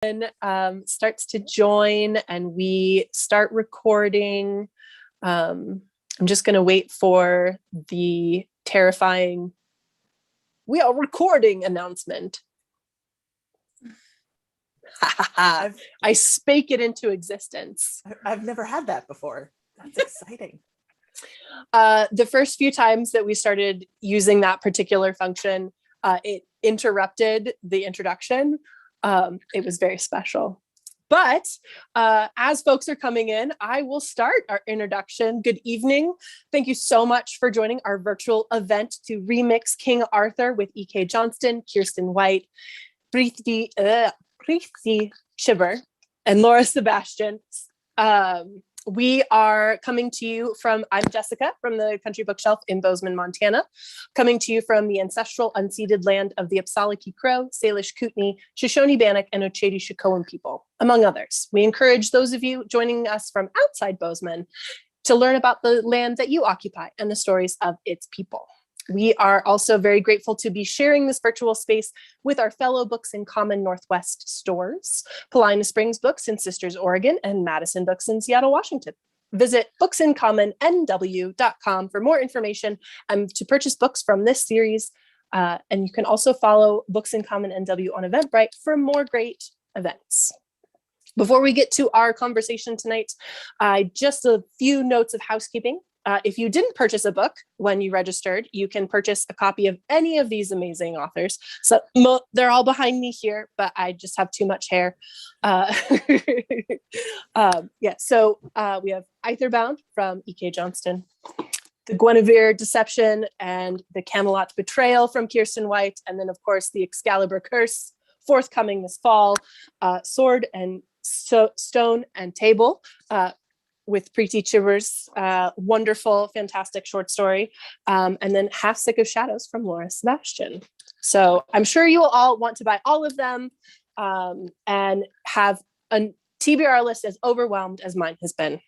Starts to join and we start recording. I'm just going to wait for the terrifying "we are recording" announcement. I spake it into existence. I've never had that before. That's exciting. The first few times that we started using that particular function, it interrupted the introduction. It was very special. But as folks are coming in, I will start our introduction. Good evening. Thank you so much for joining our virtual event to remix King Arthur with E.K. Johnston, Kiersten White, Preeti Chhibber, and Laura Sebastian. We are coming to you from, I'm Jessica from the Country Bookshelf in Bozeman, Montana, coming to you from the ancestral unceded land of the Apsalaki Crow, Salish Kootenai, Shoshone Bannock, and Ochedi Shikoan people, among others. We encourage those of you joining us from outside Bozeman to learn about the land that you occupy and the stories of its people. We are also very grateful to be sharing this virtual space with our fellow Books in Common Northwest stores, Paulina Springs Books in Sisters, Oregon, and Madison Books in Seattle, Washington. Visit booksincommonNW.com for more information and to purchase books from this series. And you can also follow Books in Common NW on Eventbrite for more great events. Before we get to our conversation tonight, just a few notes of housekeeping. If you didn't purchase a book when you registered, you can purchase a copy of any of these amazing authors. So they're all behind me here, but I just have too much hair. We have Aetherbound from E.K. Johnston, the Guinevere Deception and the Camelot Betrayal from Kiersten White, and then of course the Excalibur Curse, forthcoming this fall, Sword and Stone and Table, with Preeti Chhibber's wonderful, fantastic short story, and then Half Sick of Shadows from Laura Sebastian. So I'm sure you will all want to buy all of them and have a TBR list as overwhelmed as mine has been.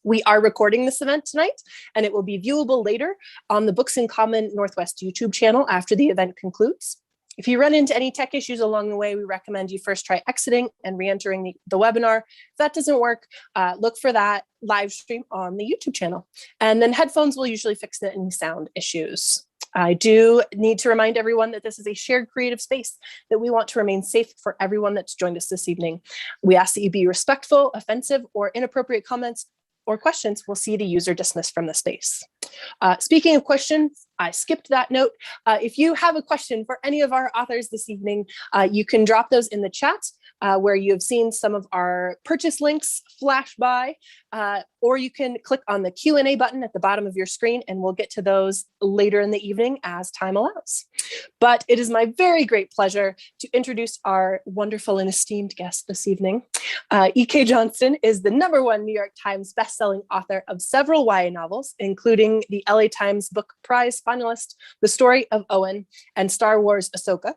We are recording this event tonight, and it will be viewable later on the Books in Common Northwest YouTube channel after the event concludes. If you run into any tech issues along the way, we recommend you first try exiting and re-entering the webinar. If that doesn't work, look for that live stream on the YouTube channel. And then headphones will usually fix any sound issues. I do need to remind everyone that this is a shared creative space, that we want to remain safe for everyone that's joined us this evening. We ask that you be respectful, offensive, or inappropriate comments or questions will see the user dismissed from the space. Speaking of questions, I skipped that note. If you have a question for any of our authors this evening, you can drop those in the chat where you have seen some of our purchase links flash by, or you can click on the Q&A button at the bottom of your screen and we'll get to those later in the evening as time allows. But it is my very great pleasure to introduce our wonderful and esteemed guest this evening. E.K. Johnston is the #1 New York Times bestselling author of several YA novels, including the LA Times Book Prize finalist, The Story of Owen, and Star Wars Ahsoka.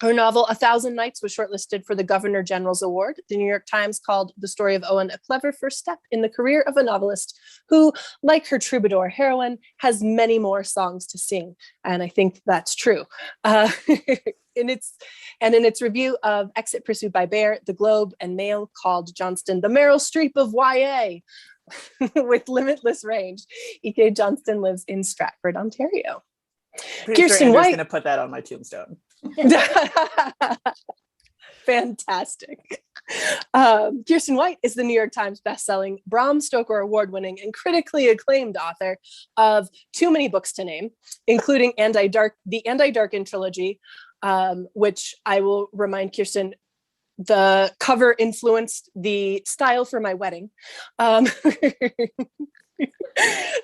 Her novel, 1,000 Nights, was shortlisted for the Governor General's Award. The New York Times called The Story of Owen a clever first step in the career of a novelist who, like her troubadour heroine, has many more songs to sing. And I think that's true. In its review of Exit Pursued by Bear, The Globe and Mail called Johnston the Meryl Streep of YA. With limitless range, E.K. Johnston lives in Stratford, Ontario. Kiersten White is going to put that on my tombstone. Fantastic. Kiersten White is the New York Times bestselling, Bram Stoker award-winning, and critically acclaimed author of too many books to name, including the Anti-Darken trilogy, which I will remind Kiersten, the cover influenced the style for my wedding.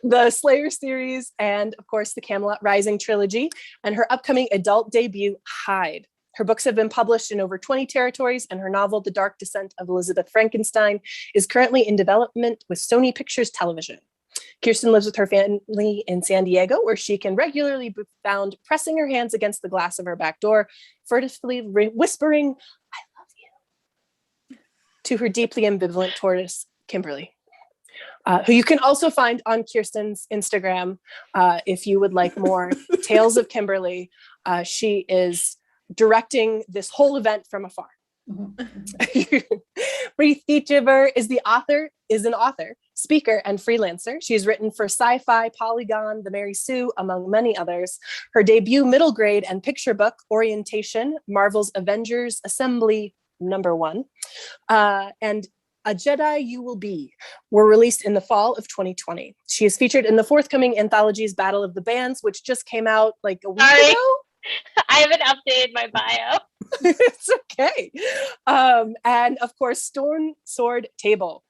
The Slayer series, and of course the Camelot Rising trilogy, and her upcoming adult debut, Hyde. Her books have been published in over 20 territories, and her novel, The Dark Descent of Elizabeth Frankenstein, is currently in development with Sony Pictures Television. Kiersten lives with her family in San Diego, where she can regularly be found pressing her hands against the glass of her back door, furtively whispering, "I love you," to her deeply ambivalent tortoise, Kimberly, who you can also find on Kiersten's Instagram if you would like more tales of Kimberly. She is directing this whole event from afar. Preeti Chhibber is an author, speaker, and freelancer. She's written for Sci-Fi, Polygon, The Mary Sue, among many others. Her debut middle grade and picture book, Orientation, Marvel's Avengers Assembly #1, and A Jedi You Will Be were released in the fall of 2020. She is featured in the forthcoming anthologies Battle of the Bands, which just came out like a week ago. I haven't updated my bio. It's okay. And of course, Stone Sword Table.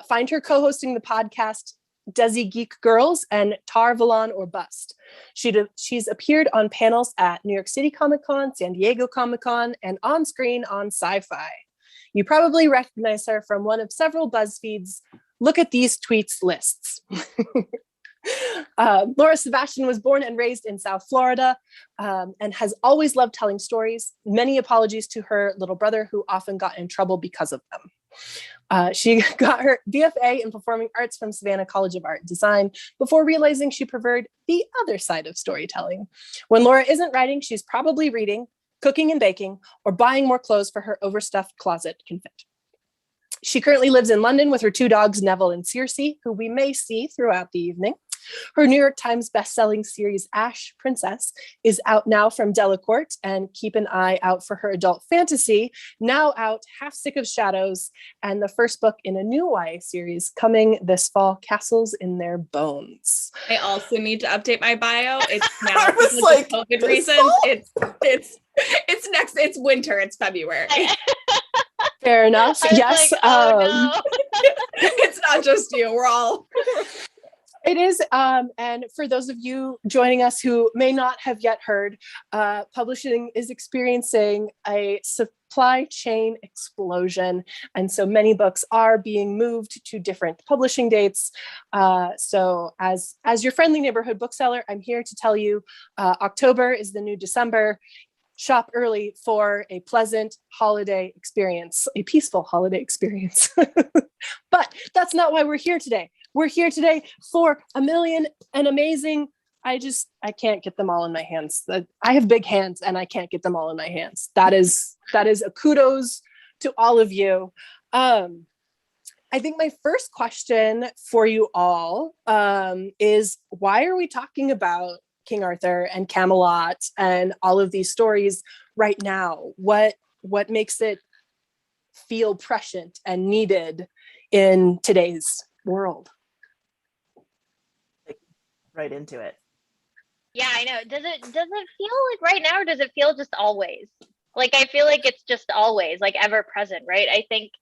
Find her co-hosting the podcast Desi Geek Girls and Tar Valon or Bust. She's appeared on panels at New York City Comic Con, San Diego Comic Con, and on screen on Sci-Fi. You probably recognize her from one of several BuzzFeed's Look at These Tweets lists. Laura Sebastian was born and raised in South Florida and has always loved telling stories. Many apologies to her little brother, who often got in trouble because of them. She got her BFA in Performing Arts from Savannah College of Art and Design before realizing she preferred the other side of storytelling. When Laura isn't writing, she's probably reading, cooking and baking, or buying more clothes for her overstuffed closet can fit. She currently lives in London with her 2 dogs, Neville and Circe, who we may see throughout the evening. Her New York Times bestselling series, Ash Princess, is out now from Delacorte, and keep an eye out for her adult fantasy, now out, Half Sick of Shadows, and the first book in a new YA series coming this fall, Castles in Their Bones. I also need to update my bio. It's now I was because like, of COVID reasons. It's winter. It's February. Fair enough. Yes. Like, oh, no. It's not just you. We're all. It is, and for those of you joining us who may not have yet heard, publishing is experiencing a supply chain explosion, and so many books are being moved to different publishing dates. So as your friendly neighborhood bookseller, I'm here to tell you, October is the new December. Shop early for a pleasant holiday experience, a peaceful holiday experience. But that's not why we're here today. We're here today for a million and amazing. I can't get them all in my hands. I have big hands and I can't get them all in my hands. That is a kudos to all of you. I think my first question for you all is, why are we talking about King Arthur and Camelot and all of these stories right now? What makes it feel prescient and needed in today's world? Right into it. Yeah, I know. Does it feel like right now, or does it feel just always? Like, I feel like it's just always, like, ever present, right? I think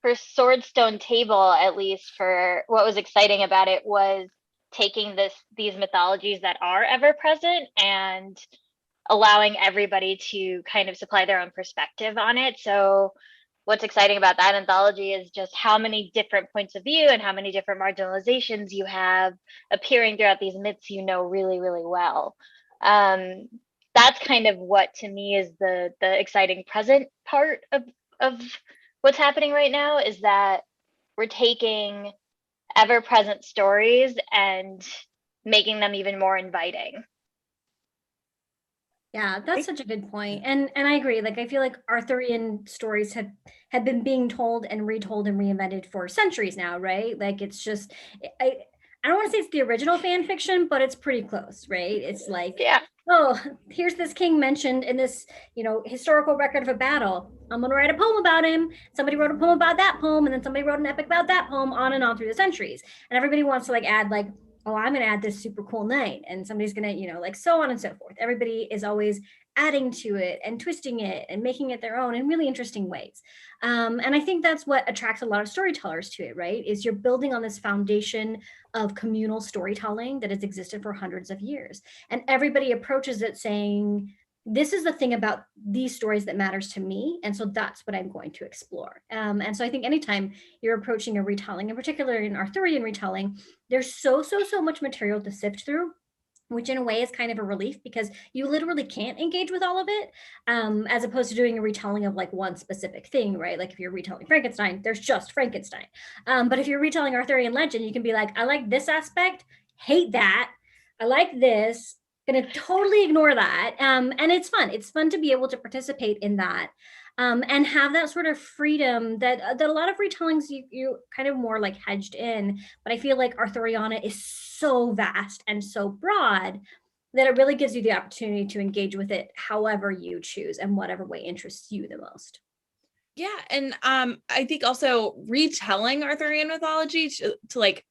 for Swordstone Table, at least, for what was exciting about it was taking these mythologies that are ever present and allowing everybody to kind of supply their own perspective on it. So what's exciting about that anthology is just how many different points of view and how many different marginalizations you have appearing throughout these myths you know really, really well. That's kind of what, to me, is the exciting present part of what's happening right now, is that we're taking ever-present stories and making them even more inviting. Yeah, that's such a good point. And I agree. Like, I feel like Arthurian stories have been being told and retold and reinvented for centuries now, right? Like, it's just, I don't want to say it's the original fan fiction, but it's pretty close, right? It's like, Yeah. Oh, here's this king mentioned in this, historical record of a battle. I'm going to write a poem about him. Somebody wrote a poem about that poem, and then somebody wrote an epic about that poem, on and on through the centuries. And everybody wants to add oh, I'm going to add this super cool knight, and somebody's going to, so on and so forth. Everybody is always adding to it and twisting it and making it their own in really interesting ways. And I think that's what attracts a lot of storytellers to it, right? Is you're building on this foundation of communal storytelling that has existed for hundreds of years. And everybody approaches it saying, this is the thing about these stories that matters to me. And so that's what I'm going to explore. And so I think anytime you're approaching a retelling, in particular in Arthurian retelling, there's so much material to sift through, which in a way is kind of a relief, because you literally can't engage with all of it, as opposed to doing a retelling of one specific thing, right? Like if you're retelling Frankenstein, there's just Frankenstein. But if you're retelling Arthurian legend, you can be like, I like this aspect, hate that. I like this, gonna totally ignore that. And it's fun. It's fun to be able to participate in that. and have that sort of freedom that a lot of retellings you kind of more like hedged in. But I feel like Arthuriana is so vast and so broad that it really gives you the opportunity to engage with it however you choose and whatever way interests you the most. Yeah, and I think also retelling Arthurian mythology to like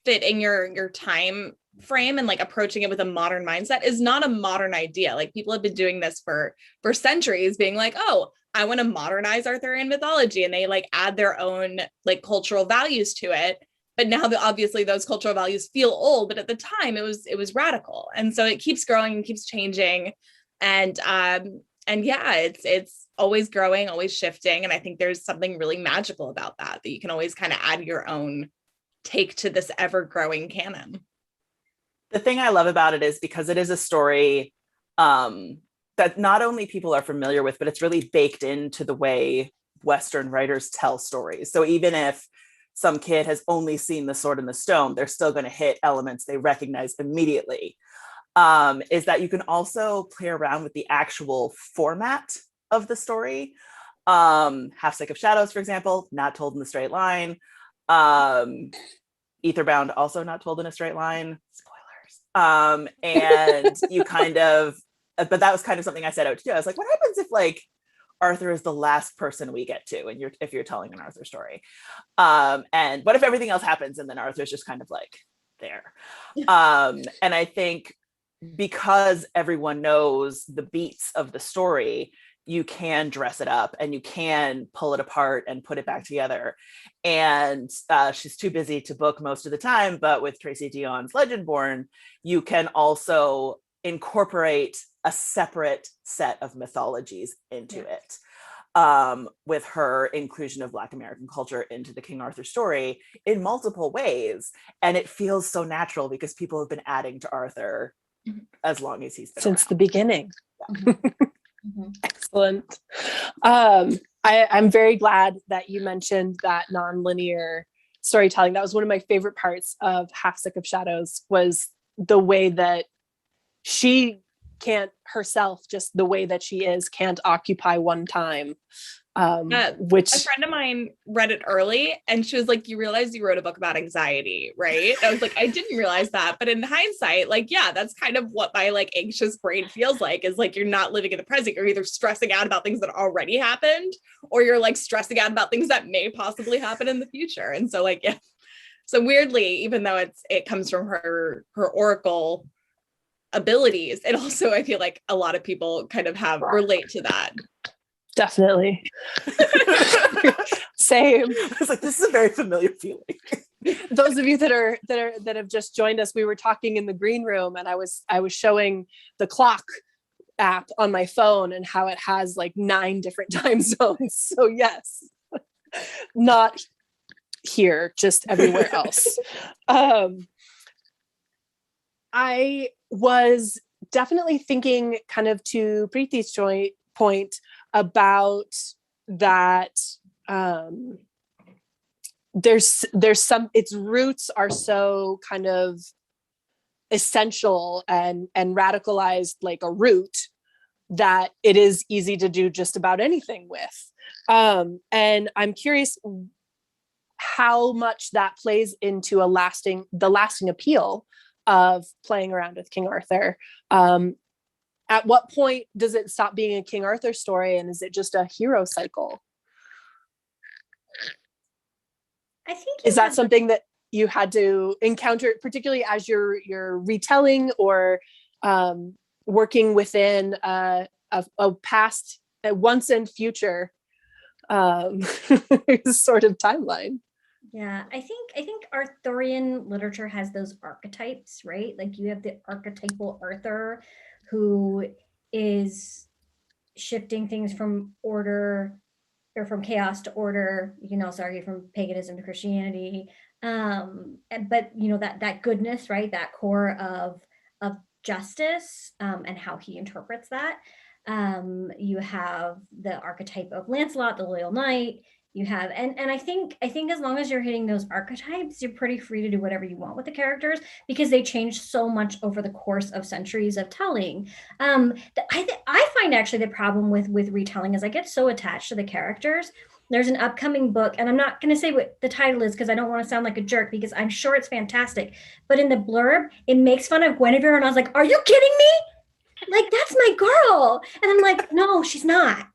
fit in your time frame and like approaching it with a modern mindset is not a modern idea. Like people have been doing this for centuries, being like, oh, I want to modernize Arthurian mythology, and they like add their own like cultural values to it. But now that obviously those cultural values feel old, but at the time it was radical, and so it keeps growing and keeps changing, and yeah, it's always growing, always shifting, and I think there's something really magical about that you can always kind of add your own take to this ever-growing canon. The thing I love about it is because it is a story that not only people are familiar with, but it's really baked into the way Western writers tell stories. So even if some kid has only seen The Sword and the Stone, they're still going to hit elements they recognize immediately. Is that you can also play around with the actual format of the story. Half Sick of Shadows, for example, not told in the straight line. Aetherbound, also not told in a straight line. Spoilers. And you kind of, but that was kind of something I set out to do. I was like, what happens if like Arthur is the last person we get to, and if you're telling an Arthur story? And what if everything else happens and then Arthur's just kind of like there? And I think because everyone knows the beats of the story, you can dress it up and you can pull it apart and put it back together. And she's too busy to book most of the time, but with Tracy Dion's Legendborn, you can also incorporate a separate set of mythologies into it. With her inclusion of Black American culture into the King Arthur story in multiple ways. And it feels so natural because people have been adding to Arthur as long as he's been since around. the beginning. Yeah. Excellent. I'm very glad that you mentioned that non-linear storytelling. That was one of my favorite parts of Half Sick of Shadows, was the way that she can't herself, just the way that she is, can't occupy one time. Which a friend of mine read it early and she was like, you realize you wrote a book about anxiety, right? I was like, I didn't realize that. But in hindsight, like, yeah, that's kind of what my like anxious brain feels like, is like, you're not living in the present. You're either stressing out about things that already happened, or you're like stressing out about things that may possibly happen in the future. And so like, yeah. So weirdly, even though it comes from her oracle abilities, it also, I feel like a lot of people kind of relate to that. definitely. Same. I was like, this is a very familiar feeling. Those of you that have just joined us, we were talking in the green room, and I was showing the clock app on my phone and how it has like 9 different time zones. So yes, not here, just everywhere else. I was definitely thinking, kind of to Preeti's point, about that. There's some, its roots are so kind of essential and radicalized like a root, that it is easy to do just about anything with. And I'm curious how much that plays into the lasting appeal of playing around with King Arthur. At what point does it stop being a King Arthur story, and is it just a hero cycle? I think is that something that you had to encounter, particularly as you're retelling or working within a past, a once and future sort of timeline? Yeah, I think Arthurian literature has those archetypes, right? Like you have the archetypal Arthur, who is shifting things from order, or from chaos to order. You can also argue from paganism to Christianity. But you know, that goodness, right? That core of justice, and how he interprets that. You have the archetype of Lancelot, the loyal knight. you have. And I think as long as you're hitting those archetypes, you're pretty free to do whatever you want with the characters, because they change so much over the course of centuries of telling. I find actually the problem with retelling is I get so attached to the characters. There's an upcoming book, and I'm not going to say what the title is because I don't want to sound like a jerk, because I'm sure it's fantastic. But in the blurb, it makes fun of Guinevere, and I was like, are you kidding me? Like, that's my girl. And I'm like, no, she's not.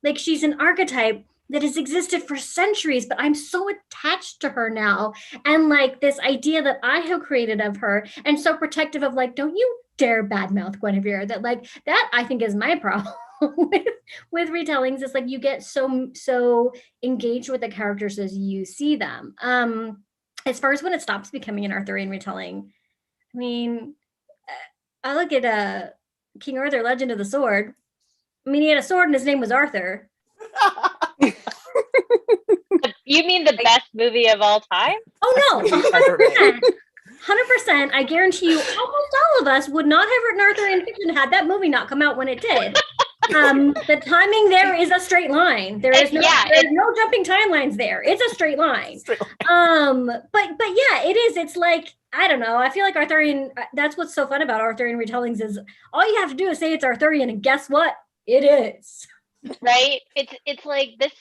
Like, she's an archetype that has existed for centuries, but I'm so attached to her now. And like this idea that I have created of her, and so protective of, like, don't you dare badmouth Guinevere. That, like, that I think is my problem with retellings. It's like you get so engaged with the characters as you see them. As far as when it stops becoming an Arthurian retelling, I mean, I look at King Arthur, Legend of the Sword. I mean, he had a sword and his name was Arthur. You mean the best movie of all time? Oh no, 100%. I guarantee you, almost all of us would not have written Arthurian fiction had that movie not come out when it did. The timing there is a straight line. There's no jumping timelines there. It's a straight line. But yeah, it is. It's like, I don't know. I feel like Arthurian, that's what's so fun about Arthurian retellings is all you have to do is say it's Arthurian, and guess what? It is. Right? It's like this,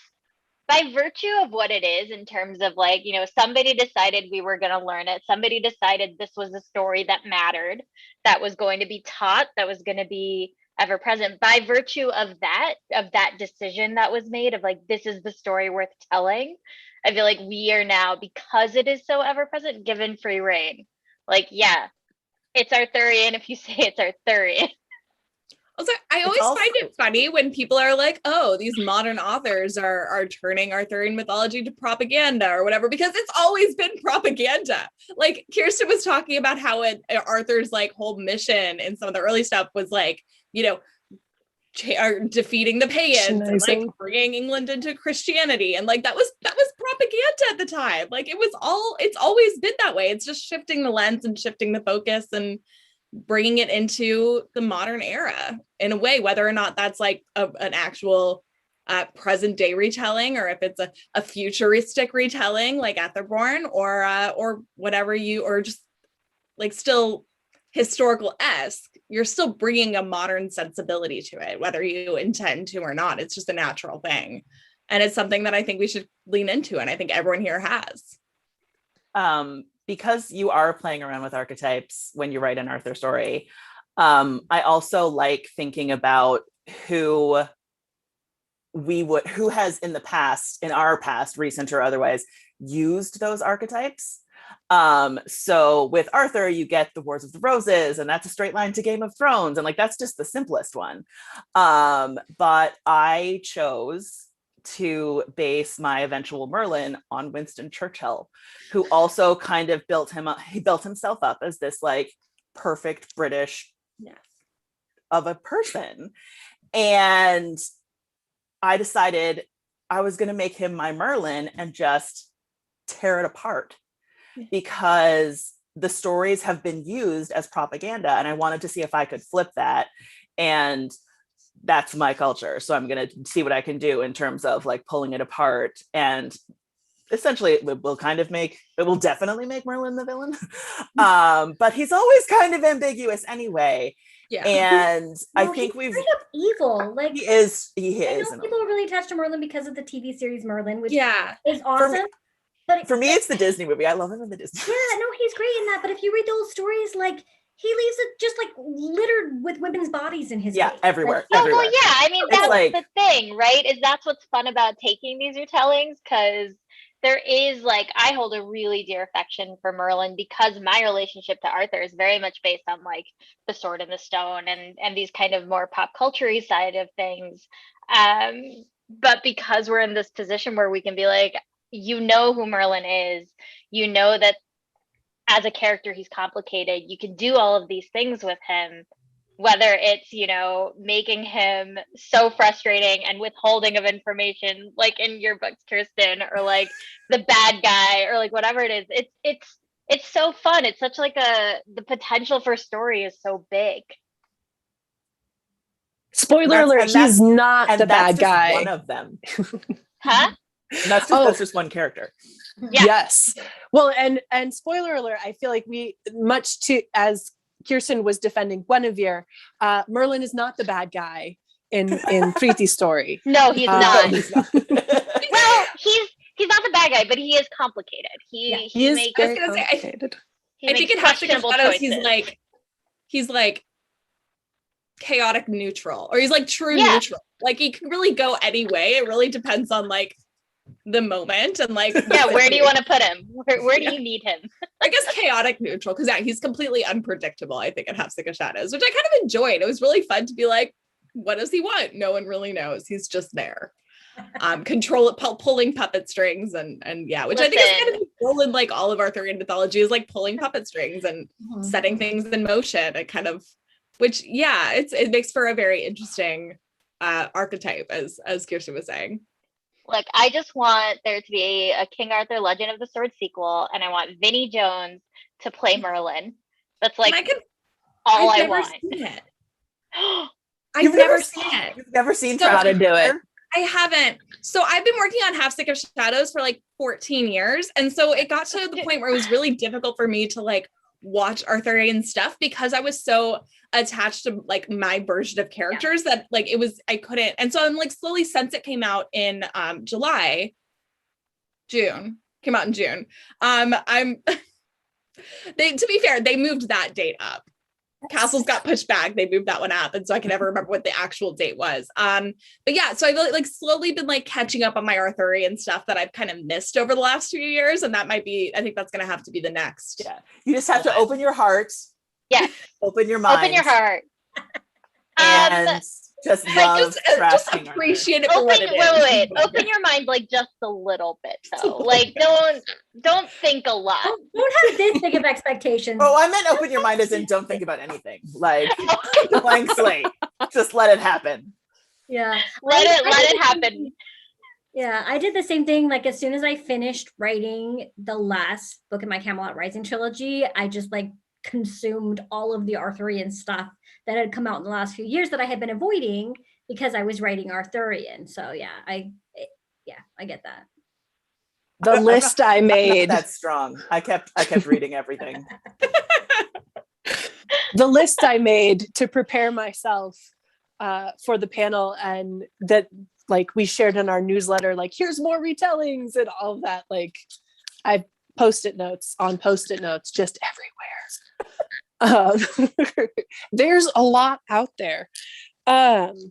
by virtue of what it is, in terms of, like, you know, somebody decided we were going to learn it. Somebody decided this was a story that mattered, that was going to be taught, that was going to be ever present. By virtue of that decision that was made, of like, this is the story worth telling, I feel like we are now, because it is so ever present, given free reign. Like, yeah, it's Arthurian if you say it's Arthurian. Also, I always find it funny when people are like, oh, these modern authors are turning Arthurian mythology to propaganda or whatever, because it's always been propaganda. Like, Kiersten was talking about how Arthur's like whole mission in some of the early stuff was like, you know, defeating the pagans and like bringing England into Christianity, and like that was propaganda at the time. Like, it's always been that way. It's just shifting the lens and shifting the focus and bringing it into the modern era in a way, whether or not that's like an actual present day retelling, or if it's a futuristic retelling like Aetherbound, or whatever or just like still historical-esque, you're still bringing a modern sensibility to it, whether you intend to or not. It's just a natural thing. And it's something that I think we should lean into. And I think everyone here has. Because you are playing around with archetypes when you write an Arthur story, I also like thinking about who has in our past, recent or otherwise, used those archetypes. So with Arthur, you get the Wars of the Roses, and that's a straight line to Game of Thrones, and like that's just the simplest one. But I chose to base my eventual Merlin on Winston Churchill, who also kind of built himself up as this like perfect British of a person. And I decided I was going to make him my Merlin and just tear it apart, because the stories have been used as propaganda, and I wanted to see if I could flip that. And that's my culture. So I'm going to see what I can do in terms of like pulling it apart. And essentially it will definitely make Merlin the villain. But he's always kind of ambiguous anyway. Yeah. And I think he's kind of evil. Like he is. I know people are really attached to Merlin because of the TV series Merlin, which is awesome. For me, it's the Disney movie. I love him in the Disney. Yeah, no, he's great in that. But if you read those stories, like, he leaves it just like littered with women's bodies in his face. Everywhere. Like, everywhere. Well, yeah. I mean, that's like the thing, right? Is that's what's fun about taking these retellings, because there is like, I hold a really dear affection for Merlin, because my relationship to Arthur is very much based on like the Sword and the Stone and these kind of more pop culture-y side of things. But because we're in this position where we can be like, you know who Merlin is, you know that as a character he's complicated, you can do all of these things with him, whether it's, you know, making him so frustrating and withholding of information, like in your books, Kiersten, or like the bad guy, or like whatever it is. It's so fun. It's such like the potential for story is so big. Spoiler alert, he's not the bad guy. One of them. Huh? And that's just one character. Yeah. Yes. Well, and spoiler alert, I feel like we, much to as Kiersten was defending Guinevere, Merlin is not the bad guy in Preeti's story. No, he's not. He's not. Well, he's not the bad guy, but he is complicated. He He is makes very I was gonna say, complicated. he I think makes in Half Stick of questionable Shadows, choices. he's like chaotic neutral, or he's like true Yeah. neutral. Like he can really go any way. It really depends on like the moment and like Yeah, where do you want to put him? Where do you need him? I guess chaotic neutral, because he's completely unpredictable, I think, in Half Stick of Shadows, which I kind of enjoyed. It was really fun to be like, what does he want? No one really knows. He's just there. Pulling puppet strings and yeah, which I think is kind of the role in like all of Arthurian mythology, is like pulling puppet strings and setting things in motion and kind of, which yeah, it makes for a very interesting archetype, as Kiersten was saying. Look, I just want there to be a King Arthur Legend of the Sword sequel, and I want Vinnie Jones to play Merlin. That's like all I want. Seen it. You've I've never seen it. You've never seen So How to do it. I haven't. So I've been working on Half Stick of Shadows for like 14 years. And so it got to the point where it was really difficult for me to like watch Arthurian stuff, because I was so attached to like my version of characters that like I couldn't. And so I'm like slowly, since it came out in June, came out in June. To be fair, they moved that date up. Castles got pushed back. They moved that one up. And so I can never remember what the actual date was. But yeah, so I've like slowly been like catching up on my Arthurian stuff that I've kind of missed over the last few years. And that might be, I think that's going to have to be the next. Yeah. You just have to open your heart. Yes. Open your mind. Open your heart. And just love just appreciate it for what it is. Wait. Open your mind like just a little bit though. Like don't think a lot. Don't have this big of expectations. Oh, I meant open your mind as in don't think about anything. Like blank slate. Just let it happen. Yeah. Let it happen. Yeah, I did the same thing. Like as soon as I finished writing the last book in my Camelot Rising trilogy, I just like consumed all of the Arthurian stuff that had come out in the last few years that I had been avoiding because I was writing Arthurian. So yeah, I get that. The list I made. That's strong. I kept reading everything. The list I made to prepare myself for the panel, and that like we shared in our newsletter, like here's more retellings and all of that. Like I post-it notes on post-it notes just everywhere. There's a lot out there. Kind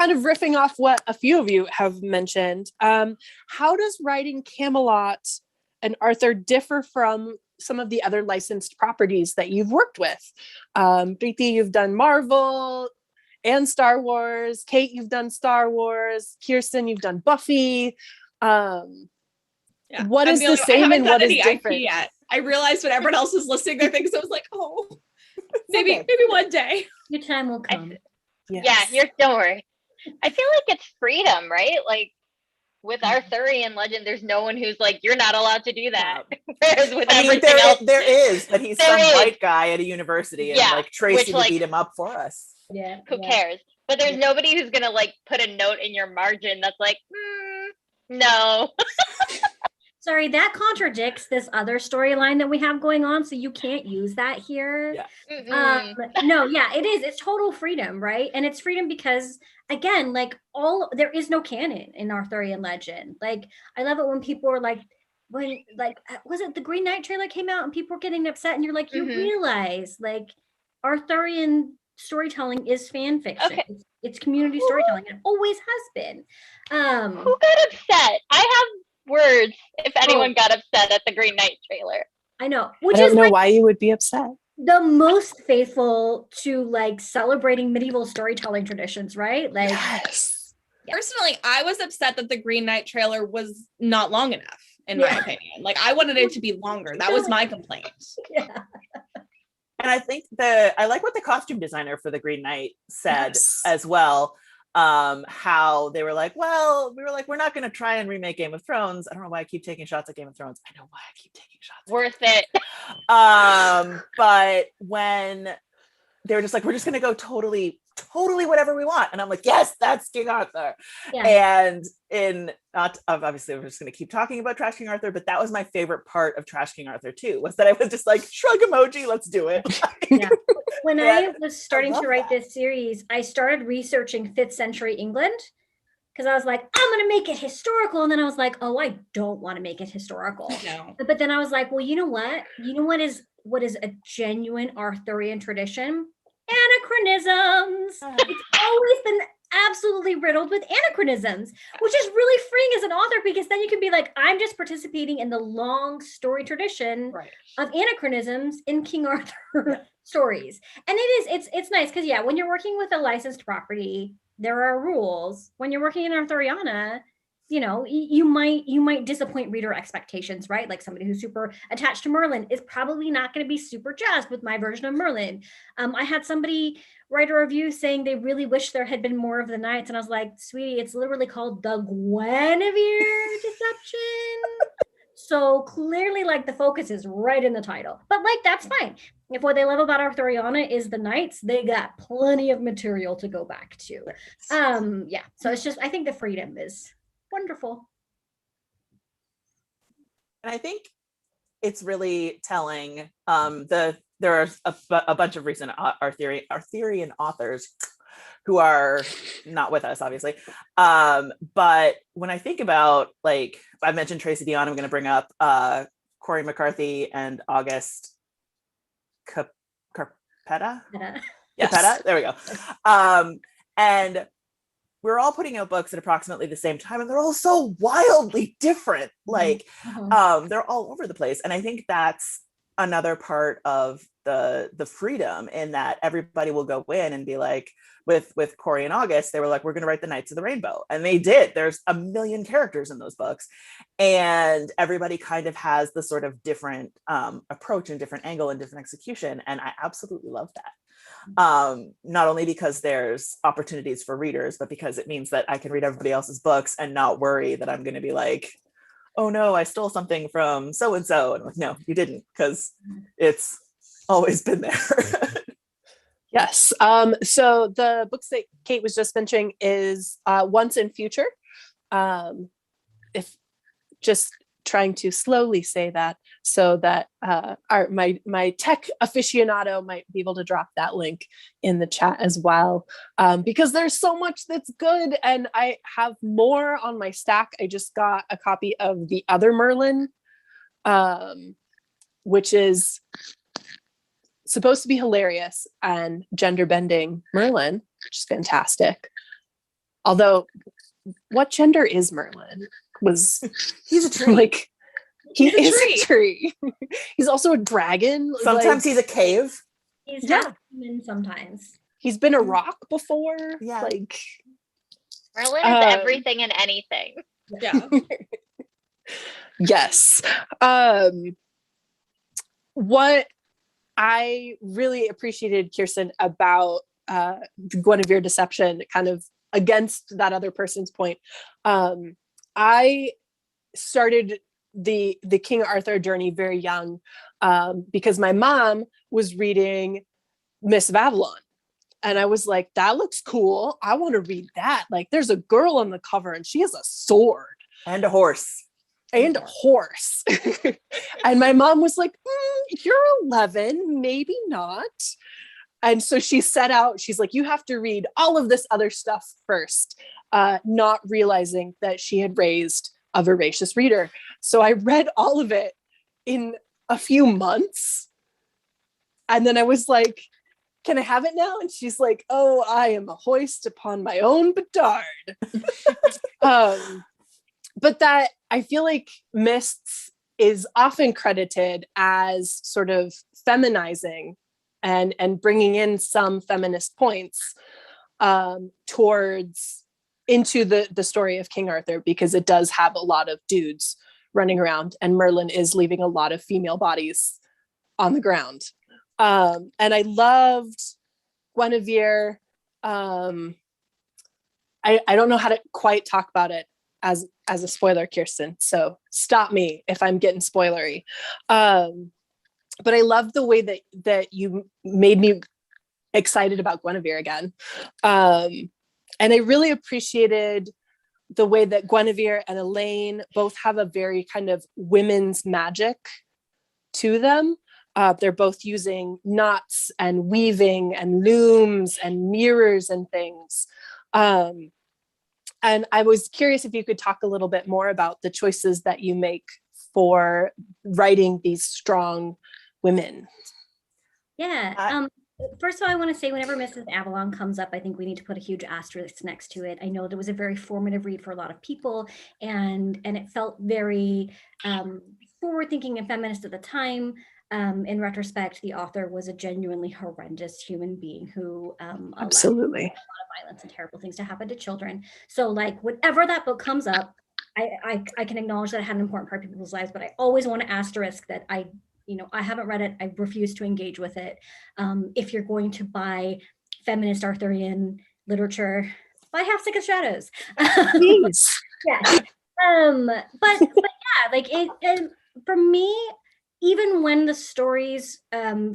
of riffing off what a few of you have mentioned, how does writing Camelot and Arthur differ from some of the other licensed properties that you've worked with? Preeti, you've done Marvel and Star Wars. Kate, you've done Star Wars. Kiersten, you've done Buffy. What is the same and what is different? Yet. I realized when everyone else was listening their things, I was like, oh, maybe one day. Your time will come. Yes. Yeah, don't worry. I feel like it's freedom, right? Like with Arthurian legend, there's no one who's like, you're not allowed to do that. Whereas with everything else, there is, but he's some white guy at a university, and like Tracy would beat him up for us. Yeah. Who cares? But there's nobody who's gonna like put a note in your margin that's like, no. Sorry, that contradicts this other storyline that we have going on, so you can't use that here. Yeah. No, yeah, it is. It's total freedom, right? And it's freedom because, again, like there is no canon in Arthurian legend. Like, I love it when people are like, was it the Green Knight trailer came out and people were getting upset, and you're like, you realize, like, Arthurian storytelling is fan fiction. Okay. It's community storytelling. It always has been. Who got upset? I have words if anyone got upset at the Green Knight trailer. I know. I don't know why you would be upset. The most faithful to like celebrating medieval storytelling traditions, right? Like, yes. Personally, I was upset that the Green Knight trailer was not long enough, in my opinion. Like, I wanted it to be longer. That was my complaint. Yeah. And I think I like what the costume designer for the Green Knight said as well. How they were like, we're not going to try and remake Game of Thrones. I don't know why I keep taking shots at Game of Thrones. I know why I keep taking shots. Worth it. But when they were just like, we're just going to go totally totally whatever we want. And I'm like, yes, that's King Arthur. Yeah. And obviously we're just going to keep talking about Trash King Arthur, but that was my favorite part of Trash King Arthur too, was that I was just like, shrug emoji, let's do it. Yeah. When I was starting to love write that. this series, I started researching 5th century England because I was like, I'm going to make it historical. And then I was like, oh, I don't want to make it historical. No. But then I was like, well, you know what? You know what is a genuine Arthurian tradition? Anachronisms. It's always been absolutely riddled with anachronisms, which is really freeing as an author, because then you can be like, I'm just participating in the long story tradition of anachronisms in King Arthur stories. And it's nice because when you're working with a licensed property, there are rules. When you're working in Arthuriana, you know, you might disappoint reader expectations, right? Like somebody who's super attached to Merlin is probably not going to be super jazzed with my version of Merlin. I had somebody write a review saying they really wish there had been more of the Knights, and I was like, sweetie, it's literally called the Guinevere deception. So clearly, like, the focus is right in the title, but like, that's fine. If what they love about Arthuriana is the Knights, they got plenty of material to go back to. So it's just, I think the freedom is wonderful. And I think it's really telling. There are a bunch of recent Arthurian authors who are not with us, obviously. But when I think about, like, I mentioned Tracy Dion, I'm going to bring up Corey McCarthy and August Carpetta. Yes. Capetta? There we go. And we're all putting out books at approximately the same time, and they're all so wildly different. Like, they're all over the place. And I think that's another part of the freedom, in that everybody will go in and be like, with Corey and August, they were like, we're going to write the Knights of the Rainbow. And they did. There's a million characters in those books. And everybody kind of has the sort of different approach and different angle and different execution. And I absolutely love that. Not only because there's opportunities for readers, but because it means that I can read everybody else's books and not worry that I'm going to be like, oh no, I stole something from so-and-so. And like, no, you didn't, because it's always been there. Yes. So the books that Kate was just mentioning is Once and Future. If just trying to slowly say that so that my tech aficionado might be able to drop that link in the chat as well, because there's so much that's good, and I have more on my stack. I just got a copy of The Other Merlin, which is supposed to be hilarious and gender bending Merlin, which is fantastic. Although, what gender is Merlin? He's a tree. Like, he is a tree. He's also a dragon. Sometimes he's a cave. He's half human sometimes. He's been a rock before. Yeah. Like, Merlin is everything and anything. Yeah. Yes. What I really appreciated, Kiersten, about the Guinevere deception, kind of against that other person's point. I started the King Arthur journey very young, because my mom was reading Miss Babylon, and I was like, that looks cool. I want to read that. Like, there's a girl on the cover and she has a sword And a horse. and a horse. And my mom was like, you're 11, maybe not. And so she set out, she's like, you have to read all of this other stuff first, not realizing that she had raised a voracious reader. So I read all of it in a few months. And then I was like, can I have it now? And she's like, oh, I am a hoist upon my own petard. But that, I feel like Mists is often credited as sort of feminizing and bringing in some feminist points towards into the story of King Arthur, because it does have a lot of dudes running around, and Merlin is leaving a lot of female bodies on the ground. And I loved Guinevere. I don't know how to quite talk about it as a spoiler, Kiersten, so stop me if I'm getting spoilery. But I love the way that you made me excited about Guinevere again. And I really appreciated the way that Guinevere and Elaine both have a very kind of women's magic to them. They're both using knots and weaving and looms and mirrors and things. And I was curious if you could talk a little bit more about the choices that you make for writing these strong women. Yeah. First of all, I want to say whenever Mrs. Avalon comes up, I think we need to put a huge asterisk next to it. I know it was a very formative read for a lot of people, and it felt very forward-thinking and feminist at the time. In retrospect, the author was a genuinely horrendous human being who Absolutely allowed a lot of violence and terrible things to happen to children. So like whenever that book comes up, I can acknowledge that it had an important part of people's lives, but I always want to asterisk that I haven't read it. I refuse to engage with it. If you're going to buy feminist Arthurian literature, buy Half Sick of Shadows. Please. Yeah. But yeah, like it for me, even when the stories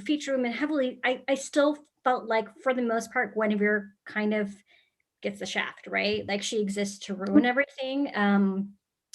feature women heavily, I still felt like for the most part, Guinevere kind of gets the shaft, right? Like she exists to ruin everything.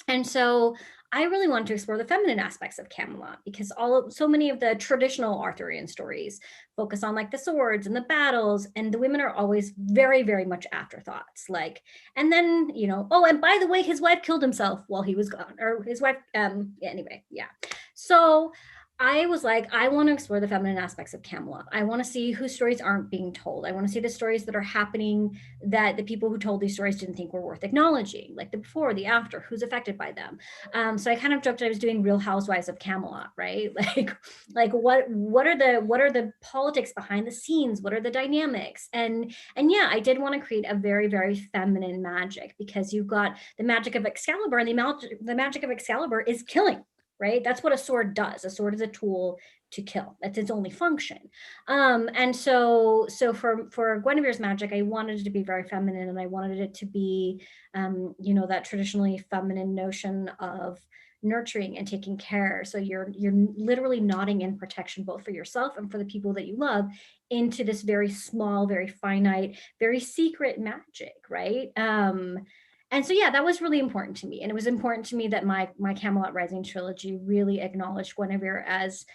And so I really wanted to explore the feminine aspects of Camelot because so many of the traditional Arthurian stories focus on like the swords and the battles, and the women are always very, very much afterthoughts. Like, and then, oh, and by the way, his wife killed himself while he was gone, or his wife, anyway, yeah. So I was like, I want to explore the feminine aspects of Camelot. I want to see whose stories aren't being told. I want to see the stories that are happening that the people who told these stories didn't think were worth acknowledging, like the before, the after, who's affected by them. So I kind of joked I was doing Real Housewives of Camelot, right? Like what are the politics behind the scenes? What are the dynamics? And yeah, I did want to create a very, very feminine magic because you've got the magic of Excalibur, and the magic of Excalibur is killing. Right? That's what a sword does. A sword is a tool to kill. That's its only function. And so for Guinevere's magic, I wanted it to be very feminine, and I wanted it to be, that traditionally feminine notion of nurturing and taking care. So you're literally nodding in protection, both for yourself and for the people that you love, into this very small, very finite, very secret magic, right? And so, yeah, that was really important to me. And it was important to me that my Camelot Rising trilogy really acknowledged Guinevere as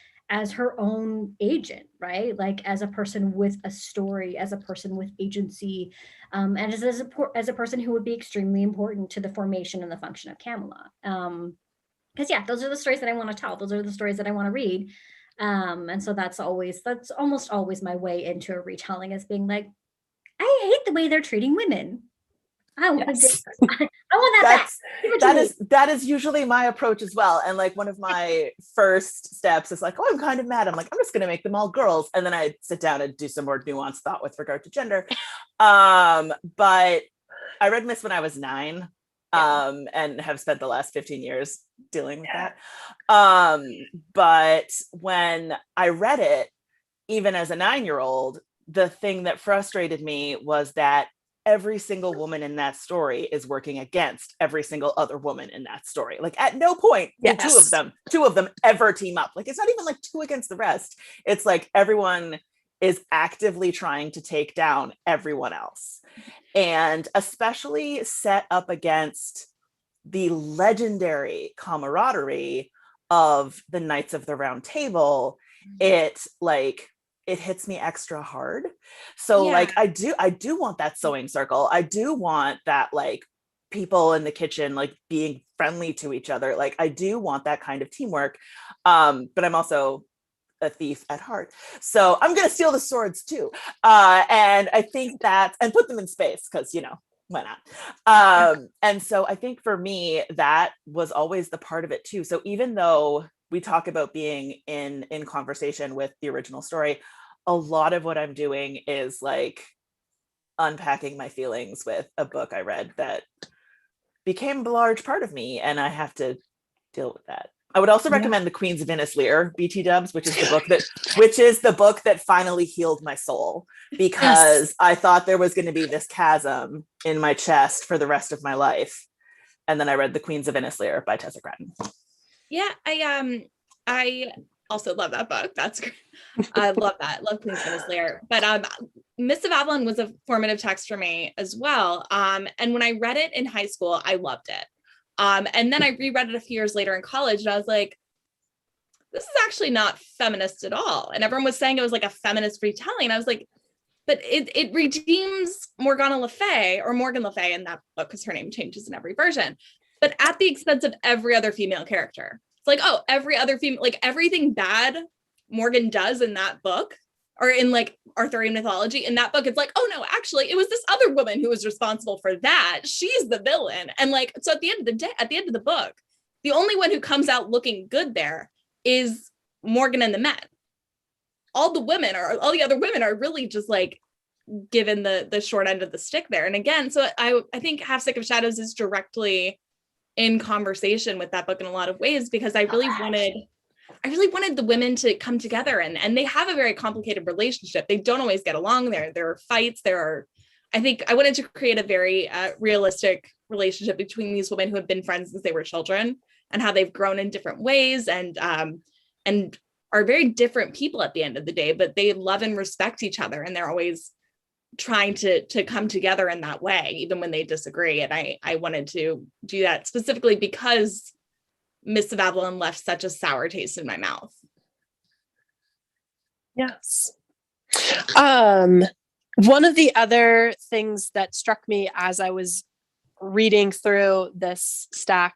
her own agent, right? Like as a person with a story, as a person with agency, and as a person who would be extremely important to the formation and the function of Camelot. Because yeah, those are the stories that I want to tell. Those are the stories that I want to read. And so that's almost always my way into a retelling, as being like, I hate the way they're treating women. I want that back. That is usually my approach as well. And like one of my first steps is like, oh, I'm kind of mad. I'm like, I'm just going to make them all girls. And then I sit down and do some more nuanced thought with regard to gender. But I read Myths when I was 9, and have spent the last 15 years dealing with that. But when I read it, even as a 9-year-old, the thing that frustrated me was that every single woman in that story is working against every single other woman in that story. Like at no point do two of them ever team up. Like it's not even like 2 against the rest. It's like everyone is actively trying to take down everyone else. And especially set up against the legendary camaraderie of the Knights of the Round Table, it hits me extra hard. So like I do want that sewing circle. I do want that like people in the kitchen like being friendly to each other. Like I do want that kind of teamwork. But I'm also a thief at heart. So I'm gonna steal the swords too. And I think and put them in space because why not? And so I think for me, that was always the part of it too. So even though we talk about being in conversation with the original story, a lot of what I'm doing is like unpacking my feelings with a book I read that became a large part of me, and I have to deal with that. I would also recommend The Queens of Innislear, BT Dubs, which is the book that finally healed my soul, because I thought there was going to be this chasm in my chest for the rest of my life. And then I read The Queens of Innislear by Tessa Grattan. Yeah, I also love that book. That's great. I love that. Love Queen's Gambit's Lair. But Mists of Avalon was a formative text for me as well. And when I read it in high school, I loved it. And then I reread it a few years later in college, and I was like, this is actually not feminist at all. And everyone was saying it was like a feminist retelling. I was like, but it redeems Morgana Le Fay, or Morgan Le Fay in that book, because her name changes in every version, but at the expense of every other female character. It's like, oh, every other female, like everything bad Morgan does in that book, or in like Arthurian mythology, in that book, it's like, oh no, actually, it was this other woman who was responsible for that. She's the villain. And like, so at the end of the day, at the end of the book, the only one who comes out looking good there is Morgan and the men. All the other women are really just like given the short end of the stick there. And again, so I think Half Sick of Shadows is directly in conversation with that book in a lot of ways, because I really wanted the women to come together, and they have a very complicated relationship. They don't always get along. There are fights. I think I wanted to create a very realistic relationship between these women who have been friends since they were children, and how they've grown in different ways, and are very different people at the end of the day, but they love and respect each other, and they're always trying to come together in that way, even when they disagree. And I wanted to do that specifically because Mists of Avalon left such a sour taste in my mouth. Yes. One of the other things that struck me as I was reading through this stack,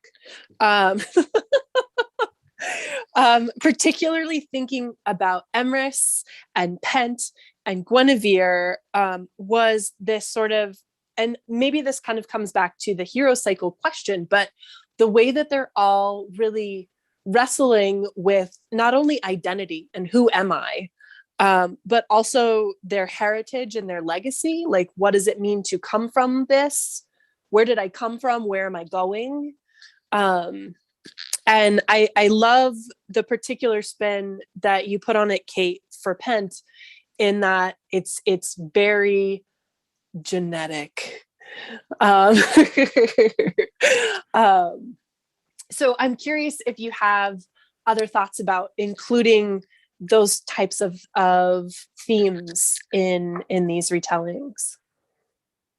particularly thinking about Emrys and Pent and Guinevere, was this sort of, and maybe this kind of comes back to the hero cycle question, but the way that they're all really wrestling with not only identity and who am I, but also their heritage and their legacy. Like, what does it mean to come from this? Where did I come from? Where am I going? And I love the particular spin that you put on it, Kate, for Pent, in that it's very genetic. So I'm curious if you have other thoughts about including those types of themes in these retellings.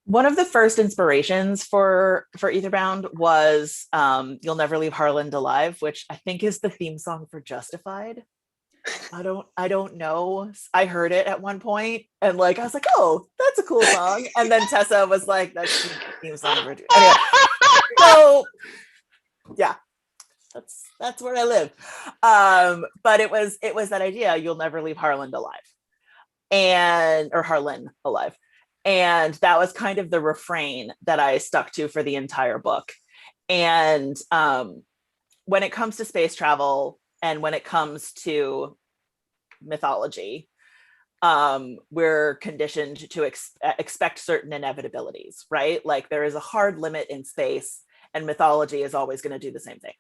One of the first inspirations for Aetherbound was You'll Never Leave Harland Alive, which I think is the theme song for Justified. I don't know. I heard it at one point and like I was like, oh, that's a cool song. And then Tessa was like, that's the theme song for anyway. So yeah, that's where I live. But it was that idea, you'll never leave Harland alive. Or Harlan alive. And that was kind of the refrain that I stuck to for the entire book. And when it comes to space travel and when it comes to mythology, we're conditioned to expect certain inevitabilities, right? Like there is a hard limit in space, and mythology is always going to do the same thing.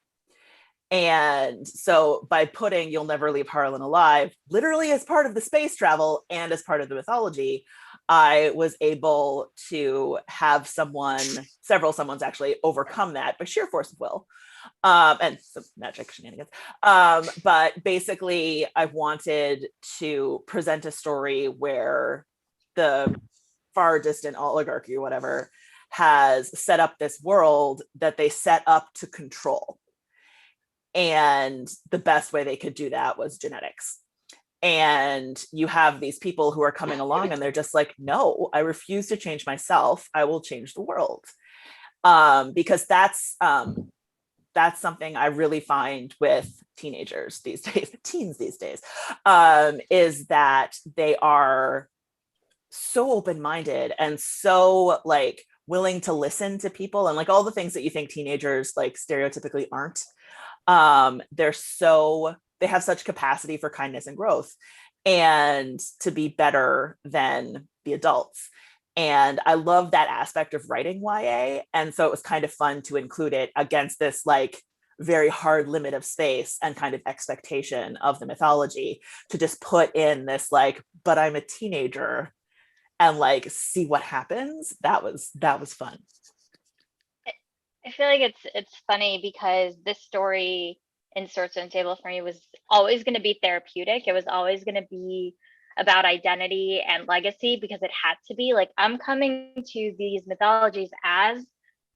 And so by putting You'll Never Leave Harlan alive, literally as part of the space travel and as part of the mythology, I was able to have several someones actually overcome that by sheer force of will. And some magic shenanigans. But basically I wanted to present a story where the far distant oligarchy or whatever has set up this world that they set up to control. And the best way they could do that was genetics. And you have these people who are coming along and they're just like, no, I refuse to change myself. I will change the world. Because that's something I really find with teenagers these days, teens these days, is that they are so open-minded and so like willing to listen to people and like all the things that you think teenagers like stereotypically aren't. They have such capacity for kindness and growth and to be better than the adults. And I love that aspect of writing YA. And so it was kind of fun to include it against this like very hard limit of space and kind of expectation of the mythology, to just put in this like, but I'm a teenager and like see what happens. That was fun. I feel like it's funny because this story in Swordstone Table for me was always going to be therapeutic. It was always going to be about identity and legacy, because it had to be. Like, I'm coming to these mythologies as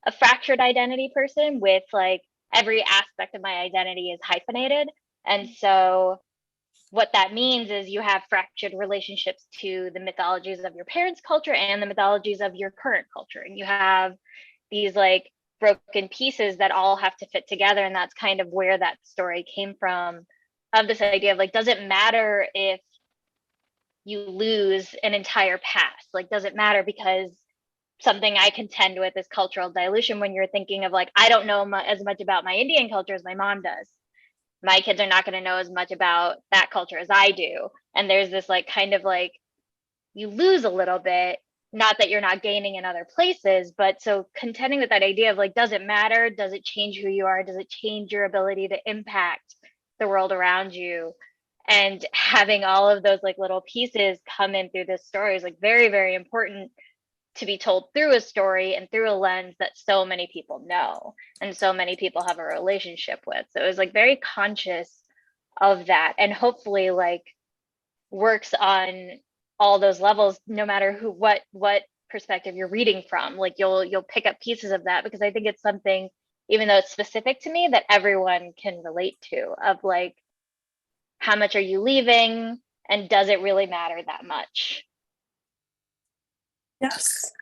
a fractured identity person, with like every aspect of my identity is hyphenated. And so what that means is you have fractured relationships to the mythologies of your parents' culture and the mythologies of your current culture. And you have these like broken pieces that all have to fit together. And that's kind of where that story came from, of this idea of like, does it matter if you lose an entire past? Like, does it matter? Because something I contend with is cultural dilution. When you're thinking of like, I don't know as much about my Indian culture as my mom does. My kids are not going to know as much about that culture as I do. And there's this like kind of like, you lose a little bit, not that you're not gaining in other places, but so contending with that idea of like, does it matter? Does it change who you are? Does it change your ability to impact the world around you? And having all of those like little pieces come in through this story is like very, very important to be told through a story and through a lens that so many people know and so many people have a relationship with. So it was like very conscious of that, and hopefully like works on all those levels, no matter what perspective you're reading from. Like you'll pick up pieces of that, because I think it's something, even though it's specific to me, that everyone can relate to, of like, how much are you leaving, and does it really matter that much? Yes.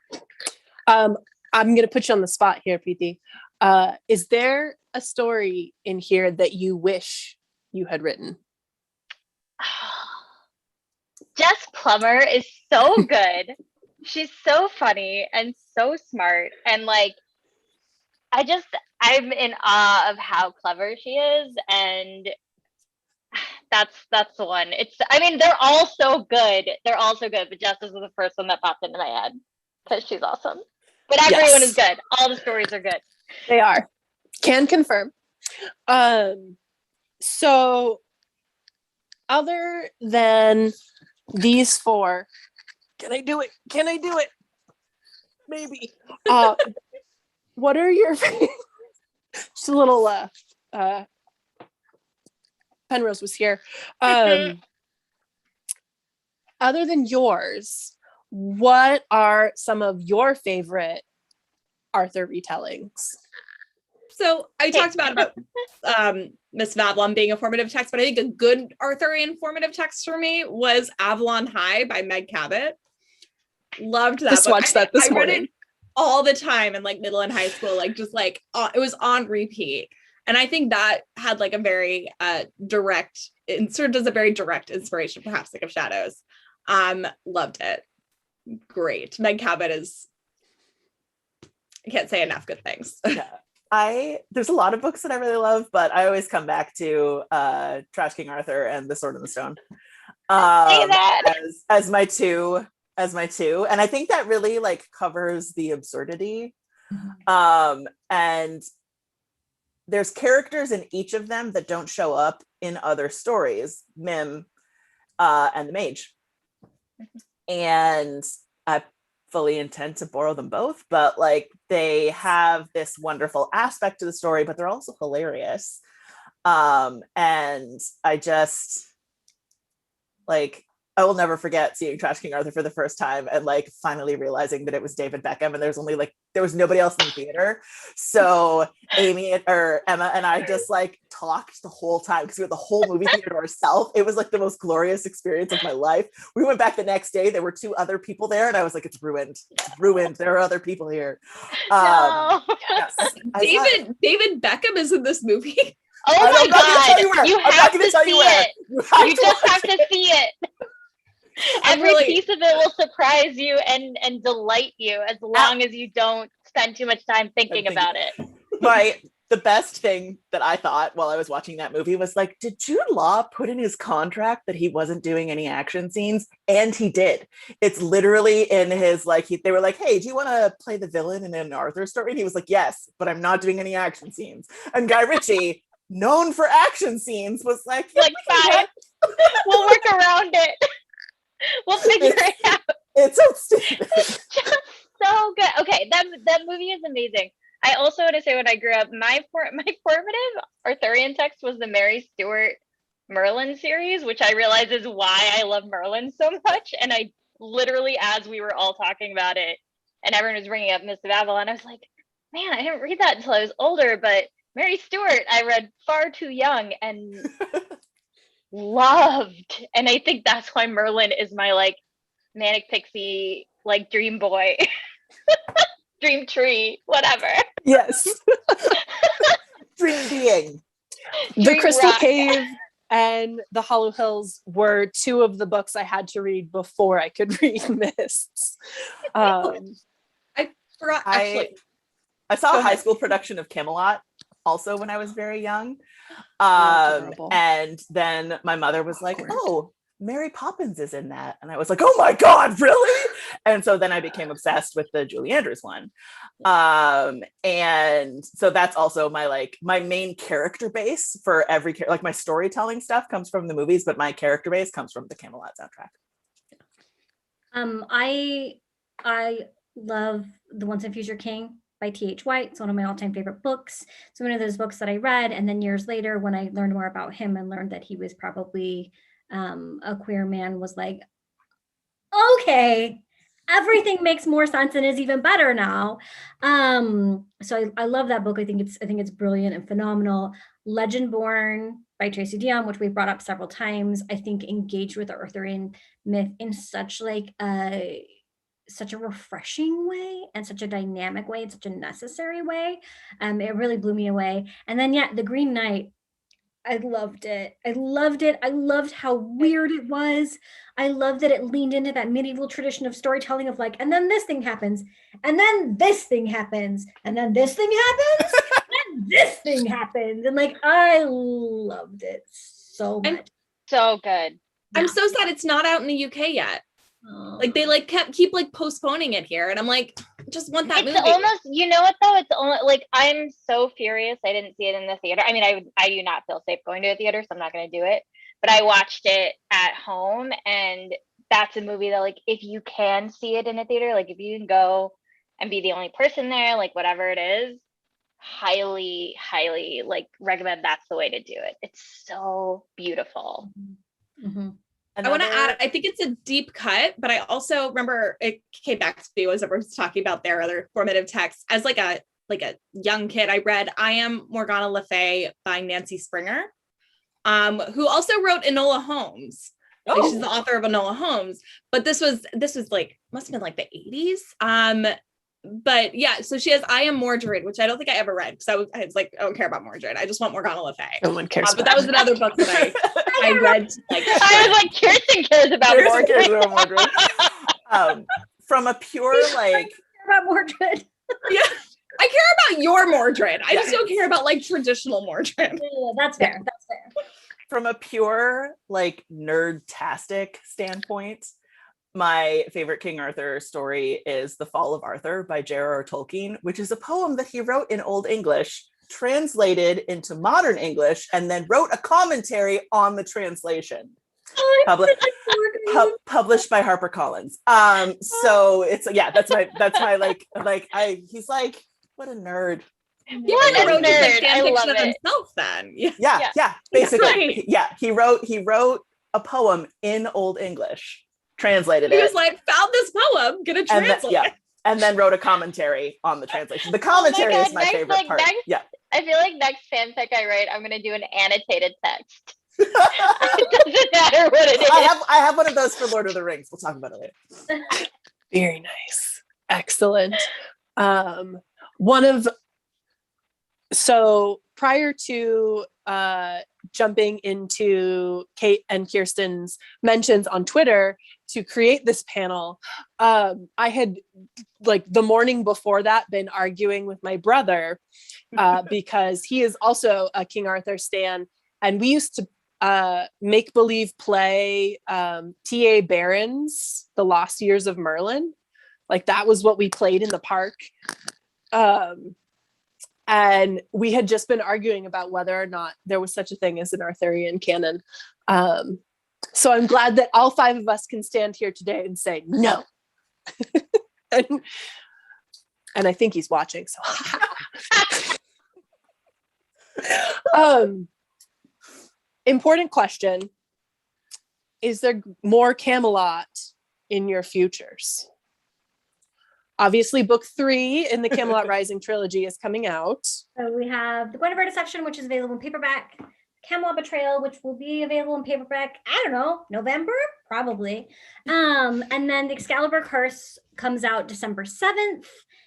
I'm going to put you on the spot here, Preeti. Is there a story in here that you wish you had written? Jess Plummer is so good. She's so funny and so smart. And like, I'm in awe of how clever she is. And that's the one. I mean, they're all so good. They're all so good, but Jess is the first one that popped into my head because she's awesome. But everyone is good. All the stories are good. They are. Can confirm. So other than these four, can I do it? Maybe. What are your just a little Penrose was here. Other than yours, what are some of your favorite Arthur retellings? So I talked about Miss Babylon being a formative text, but I think a good Arthurian formative text for me was Avalon High by Meg Cabot. Loved that. Just watched that this morning. I read it all the time in like middle and high school, like just like it was on repeat. And I think that had like a very direct, it sort of does a very direct inspiration, perhaps like of Shadows. Loved it. Great. Meg Cabot is, I can't say enough good things. Yeah. There's a lot of books that I really love, but I always come back to Trash King Arthur and The Sword in the Stone as my two. And I think that really like covers the absurdity. And there's characters in each of them that don't show up in other stories, Mim and the Mage. And I fully intend to borrow them both, but like they have this wonderful aspect to the story, but they're also hilarious. And I just like, I will never forget seeing Trash King Arthur for the first time and like finally realizing that it was David Beckham, and there was nobody else in the theater. So Emma and I just like talked the whole time because we had the whole movie theater to ourselves. It was like the most glorious experience of my life. We went back the next day. There were two other people there, and I was like, it's ruined. It's ruined. There are other people here. No. Yes. David Beckham is in this movie. Oh my God. You have to see it. You just have to see it. Every piece of it will surprise you and delight you, as long as you don't spend too much time thinking about it. The best thing that I thought while I was watching that movie was like, did Jude Law put in his contract that he wasn't doing any action scenes? And he did. It's literally in his, like, they were like, hey, do you want to play the villain in an Arthur story? And he was like, yes, but I'm not doing any action scenes. And Guy Ritchie, known for action scenes, was like, yeah, fine. We'll work around it. We'll figure it out. It's so stupid. Just so good. Okay, that movie is amazing. I also want to say when I grew up, my formative Arthurian text was the Mary Stuart Merlin series, which I realize is why I love Merlin so much. And I literally, as we were all talking about it and everyone was bringing up Miss of Avalon, I was like, man, I didn't read that until I was older, but Mary Stuart, I read far too young and loved. And I think that's why Merlin is my like manic pixie, like dream boy, dream tree, whatever. Yes. Dream being. The Dream Crystal rock. Cave and The Hollow Hills were two of the books I had to read before I could read Mists. I forgot actually. I saw Go a high ahead. school production of Camelot also when I was very young. Adorable. And then my mother was like, oh, Mary Poppins is in that. And I was like, oh my God, really? And so then I became obsessed with the Julie Andrews one. And so that's also my main character base for every like my storytelling stuff comes from the movies, but my character base comes from the Camelot soundtrack. I love The Once and Future King by T.H. White. It's one of my all-time favorite books. It's one of those books that I read, and then years later, when I learned more about him and learned that he was probably a queer man, was like, okay, everything makes more sense and is even better now. So I love that book. I think it's brilliant and phenomenal. Legendborn by Tracy Deonn, which we've brought up several times, I think engaged with the Arthurian myth in such a refreshing way and such a dynamic way and such a necessary way. It really blew me away. And then The Green Knight, I loved it. I loved how weird it was. I loved that it leaned into that medieval tradition of storytelling of like, and then this thing happens, and then this thing happens, and then this thing happens, and then this thing happens. And like, I loved it so much. So good. I'm so sad it's not out in the UK yet. Like they keep postponing it here, and I'm like, just want that It's movie. almost, you know what though? It's only like, I'm so furious I didn't see it in the theater. I mean, I do not feel safe going to a theater, so I'm not going to do it. But I watched it at home, and that's a movie that like, if you can see it in a theater, like if you can go and be the only person there, like whatever it is, highly like recommend that's the way to do it. It's so beautiful. Mm-hmm. I want to add, I think it's a deep cut, but I also remember it came back to me as everyone was talking about their other formative texts. As like a young kid, I read I Am Morgana Le Fay by Nancy Springer, who also wrote Enola Holmes. Oh. Like she's the author of Enola Holmes. But this was like, must have been like the 80s. But yeah, so she has I Am Mordred, which I don't think I ever read because I was like, I don't care about Mordred. I just want Morgana Le Fay. No one cares. But that was another book that I read. Like, I was like, Kiersten cares about Kiersten cares Mordred. about Mordred. From a pure like About Mordred. yeah, I care about your Mordred. I just don't care about like traditional Mordred. Yeah, that's fair. That's fair. from a pure like nerd-tastic standpoint, my favorite King Arthur story is The Fall of Arthur by J.R.R. Tolkien, which is a poem that he wrote in Old English, translated into modern English, and then wrote a commentary on the translation. Published by HarperCollins. So it's that's my he's like, what a nerd. What a nerd. I love it. Himself then. Yeah. Basically. Right. He wrote a poem in Old English, translated He it. was like, found this poem, gonna translate it. And then wrote a commentary on the translation. The commentary is my favorite part. I feel like next fanfic I write, I'm gonna do an annotated text. It doesn't matter what it is. I have one of those for Lord of the Rings. We'll talk about it later. Very nice. Excellent. So prior to jumping into Kate and Kiersten's mentions on Twitter to create this panel, I had like the morning before that been arguing with my brother because he is also a King Arthur stan, and we used to make believe play T.A. Barron's The Lost Years of Merlin. Like that was what we played in the park. And we had just been arguing about whether or not there was such a thing as an Arthurian canon. So I'm glad that all five of us can stand here today and say no. And And I think he's watching. So, important question. Is there more Camelot in your futures? Obviously, book 3 in the Camelot Rising trilogy is coming out. So we have the Guinevere Deception, which is available in paperback. Camelot Betrayal, which will be available in paperback, I don't know, November? Probably. And then the Excalibur Curse comes out December 7th.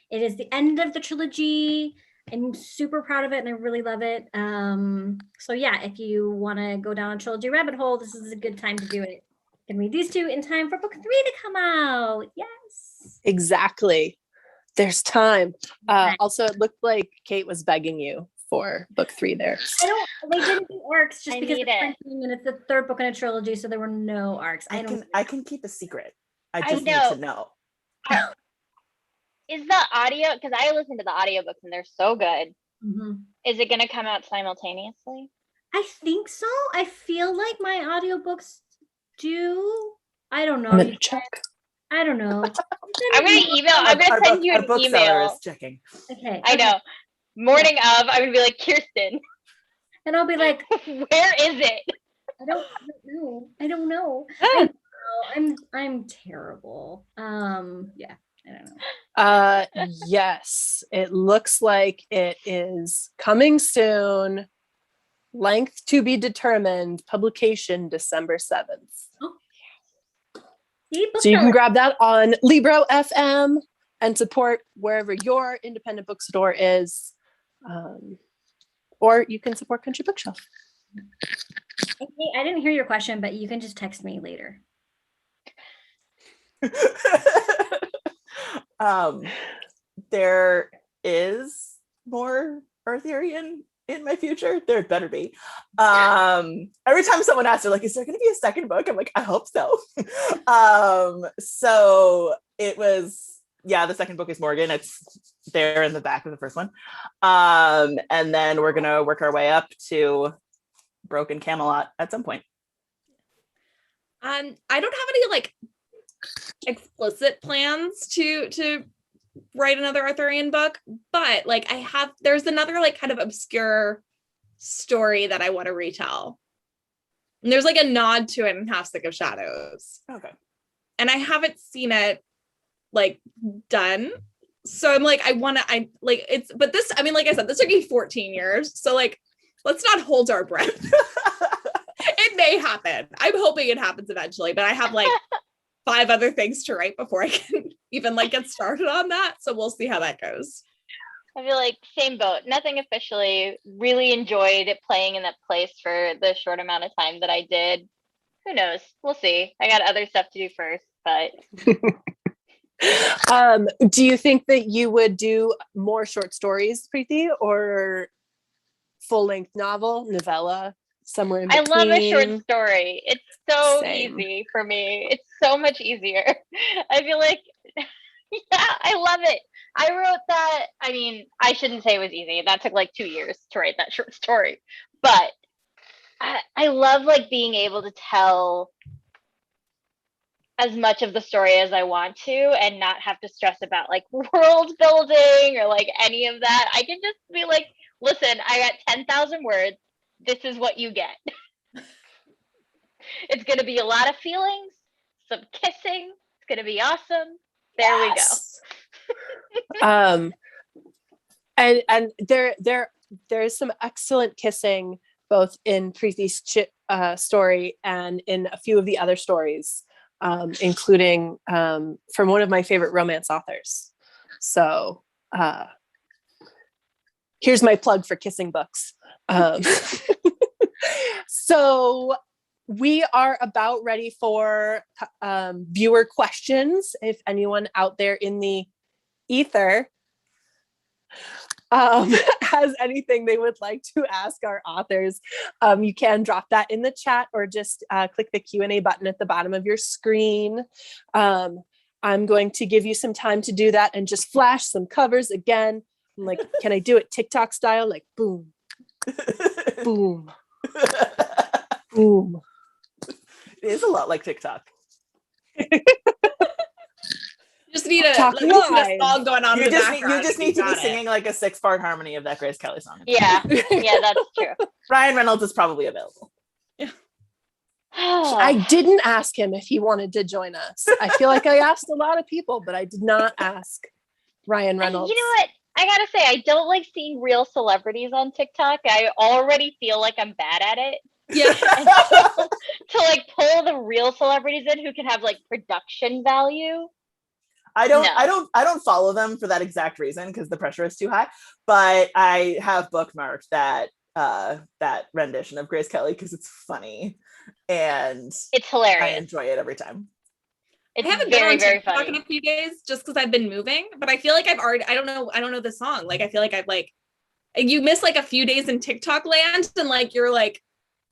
It is the end of the trilogy. I'm super proud of it and I really love it. So yeah, if you want to go down a trilogy rabbit hole, this is a good time to do it. You can read these 2 in time for book 3 to come out. Yes. Exactly. There's time. Also, it looked like Kate was begging you for book 3 there. They didn't do arcs just I because need it's it. printing and it's the 3rd book in a trilogy, so there were no arcs. I can keep a secret. I I just need know. to know. Is the audio, because I listen to the audiobooks and they're so good. Mhm. Is it going to come out simultaneously? I think so. I feel like my audiobooks do. I don't know. I'm going to check. I don't know. I'm going to email, I'm going to send you Our an bookseller email. is checking. Okay. I know. Morning of, I'm going to be like, Kiersten, And I'll be like, where is it? I don't know. I don't know. I'm terrible. Yeah, I don't know. Yes, it looks like it is coming soon. Length to be determined. Publication December 7th. See, So you can bookseller. grab that on Libro FM and support wherever your independent bookstore is. Or you can support Country Bookshelf. Hey, I didn't hear your question, but you can just text me later. There is more Arthurian in my future. There better be. Every time someone asks, they're like, is there going to be a second book? I'm like, I hope so. So it was, yeah, the second book is Morgan. It's there in the back of the first one. And then we're going to work our way up to Broken Camelot at some point. I don't have any like explicit plans to write another Arthurian book, but like there's another like kind of obscure story that I want to retell. And there's like a nod to it in Half Stick of Shadows. Okay. And I haven't seen it like done. So I'm like, but this, I mean, like I said, this took me 14 years. So like, let's not hold our breath. It may happen. I'm hoping it happens eventually, but I have like 5 other things to write before I can even like get started on that. So we'll see how that goes. I feel like same boat. Nothing officially. Really enjoyed playing in that place for the short amount of time that I did. Who knows? We'll see. I got other stuff to do first, but do you think that you would do more short stories, Preeti, or full-length novella, somewhere in I between? love a short story. It's so Same. easy for me. It's so much easier. I feel like, yeah, I love it. I wrote that. I mean, I shouldn't say it was easy. That took like 2 years to write that short story. But I love like being able to tell as much of the story as I want to and not have to stress about like world building or like any of that. I can just be like, listen, I got 10,000 words. This is what you get. It's going to be a lot of feelings, some kissing. It's going to be awesome. There we go. And there's some excellent kissing both in Preeti's story and in a few of the other stories, including from one of my favorite romance authors. So here's my plug for kissing books. So we are about ready for viewer questions. If anyone out there in the ether has anything they would like to ask our authors, you can drop that in the chat or just click the Q&A button at the bottom of your screen. I'm going to give you some time to do that and just flash some covers again. I'm like, can I do it TikTok style? Like boom, boom, boom. It is a lot like TikTok. You just need a, Talk like, just need live. a song going on in You the just background. you just and need to be got it. singing like a 6-part harmony of that Grace Kelly song. Yeah, yeah, that's true. Ryan Reynolds is probably available. I didn't ask him if he wanted to join us. I feel like I asked a lot of people, but I did not ask Ryan Reynolds. You know what? I gotta say, I don't like seeing real celebrities on TikTok. I already feel like I'm bad at it. Yeah. To like pull the real celebrities in who can have like production value. I don't No. follow them for that exact reason because the pressure is too high. But I have bookmarked that rendition of Grace Kelly because it's funny and It's I hilarious. enjoy it every time. It's I haven't been very, on very TikTok funny. in a few days just because I've been moving, but I feel like I've already, I don't know the song. Like, I feel like I've like, you miss like a few days in TikTok land and like, you're like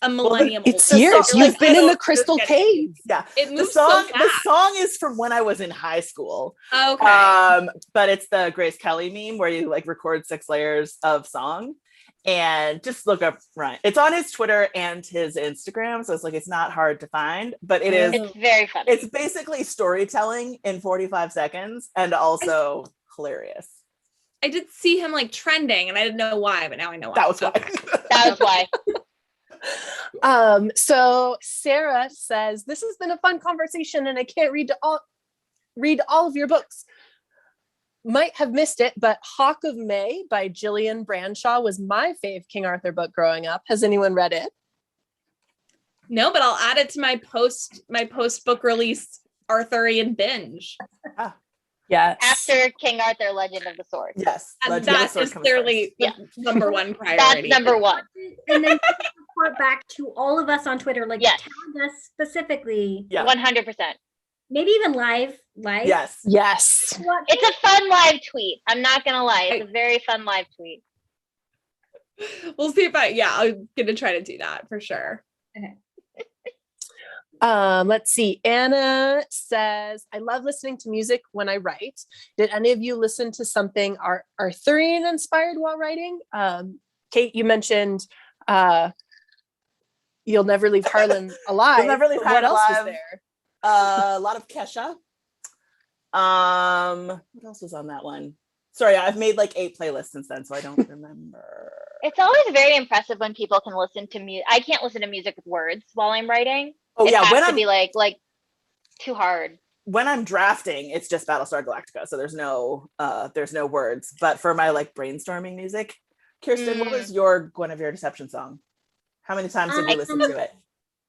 a millennium old. It's The years. song- You've like, been in the just crystal getting- cave. Yeah. It The moves song so fast. the song is from when I was in high school. Okay. But it's the Grace Kelly meme where you like record 6 layers of song. And just look up Ryan. It's on his Twitter and his Instagram, so it's like it's not hard to find, but it is. It's very funny. It's basically storytelling in 45 seconds and also hilarious. I did see him like trending and I didn't know why, but now I know why. That was why. Okay. That was why. So Sarah says, this has been a fun conversation and I can't read all of your books. Might have missed it, but Hawk of May by Gillian Branshaw was my fave King Arthur book growing up. Has anyone read it? No, but I'll add it to my post book release Arthurian binge. Yes. After King Arthur, Legend of the Sword. Yes. And Legend of the that Sword is comes clearly Yeah. the number one That's priority. number one. And then report back to all of us on Twitter, like Yes. tag us specifically, Yeah. 100%. maybe even live. Yes. Yes. It's a fun live tweet. I'm not gonna lie. It's a very fun live tweet. We'll see if I'm gonna try to do that for sure. Let's see. Anna says, I love listening to music when I write. Did any of you listen to something Arthurian inspired while writing? Kate, you mentioned You'll Never Leave Harlan Alive. You'll Never Leave but what Harlan else was Alive. there? A lot of Kesha. What else was on that one? Sorry, I've made like 8 playlists since then, so I don't remember. It's always very impressive when people can listen to music. I can't listen to music with words while I'm writing. Oh It yeah, has when to I'm be like too hard. when I'm drafting, it's just Battlestar Galactica, so there's no words. But for my like brainstorming music, Kiersten, what was your Guinevere Deception song? How many times did you listen to it?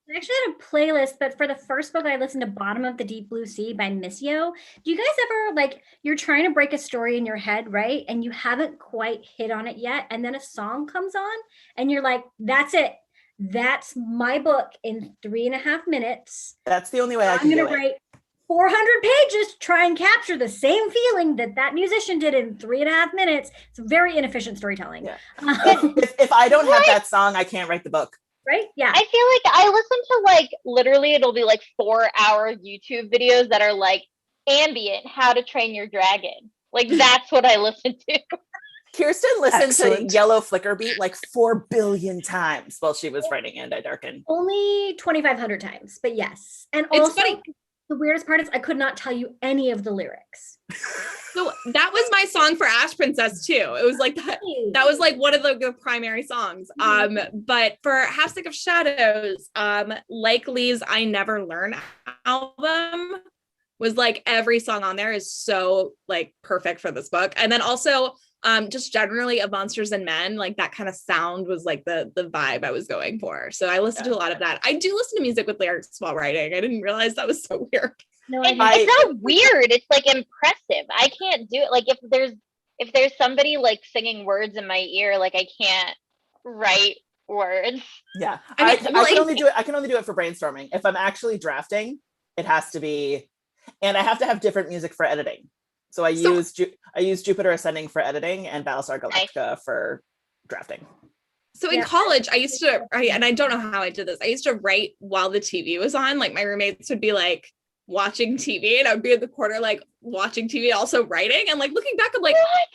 I actually had a playlist, but for the first book, I listened to Bottom of the Deep Blue Sea by Missio. Do you guys ever, like, you're trying to break a story in your head, right? And you haven't quite hit on it yet. And then a song comes on and you're like, that's it. That's my book in 3.5 minutes. That's the only way I I'm can going do to it. write 400 pages to try and capture the same feeling that musician did in 3.5 minutes. It's very inefficient storytelling. Yeah. If I don't have that song, I can't write the book. Right? Yeah. I feel like I listen to like literally it'll be like 4-hour YouTube videos that are like ambient How to Train Your Dragon. Like that's what I listen to. Kiersten listened Excellent. to Yellow Flicker Beat like 4 billion times while she was writing And I Darken. Only 2,500 times, but yes. And It's also, funny. the weirdest part is I could not tell you any of the lyrics. So that was my song for Ash Princess too. It was like that. That was like one of the primary songs. But for Half Stick of Shadows, like Lee's I Never Learn album was like every song on there is so like perfect for this book. And then also just generally of Monsters and Men, like that kind of sound was like the vibe I was going for. So I listened to a lot of that. I do listen to music with lyrics while writing. I didn't realize that was so weird. No, It's not weird. It's like impressive. I can't do it. Like if there's somebody like singing words in my ear, like I can't write words. Yeah, I I mean, can only do it. I can only do it for brainstorming. If I'm actually drafting, it has to be, and I have to have different music for editing. So I use Jupiter Ascending for editing and Battlestar Galactica for drafting. So in college, I used to, and I don't know how I did this. I used to write while the TV was on. Like my roommates would be like watching TV, and I would be in the corner like watching TV, also writing. And like looking back, I'm like, what?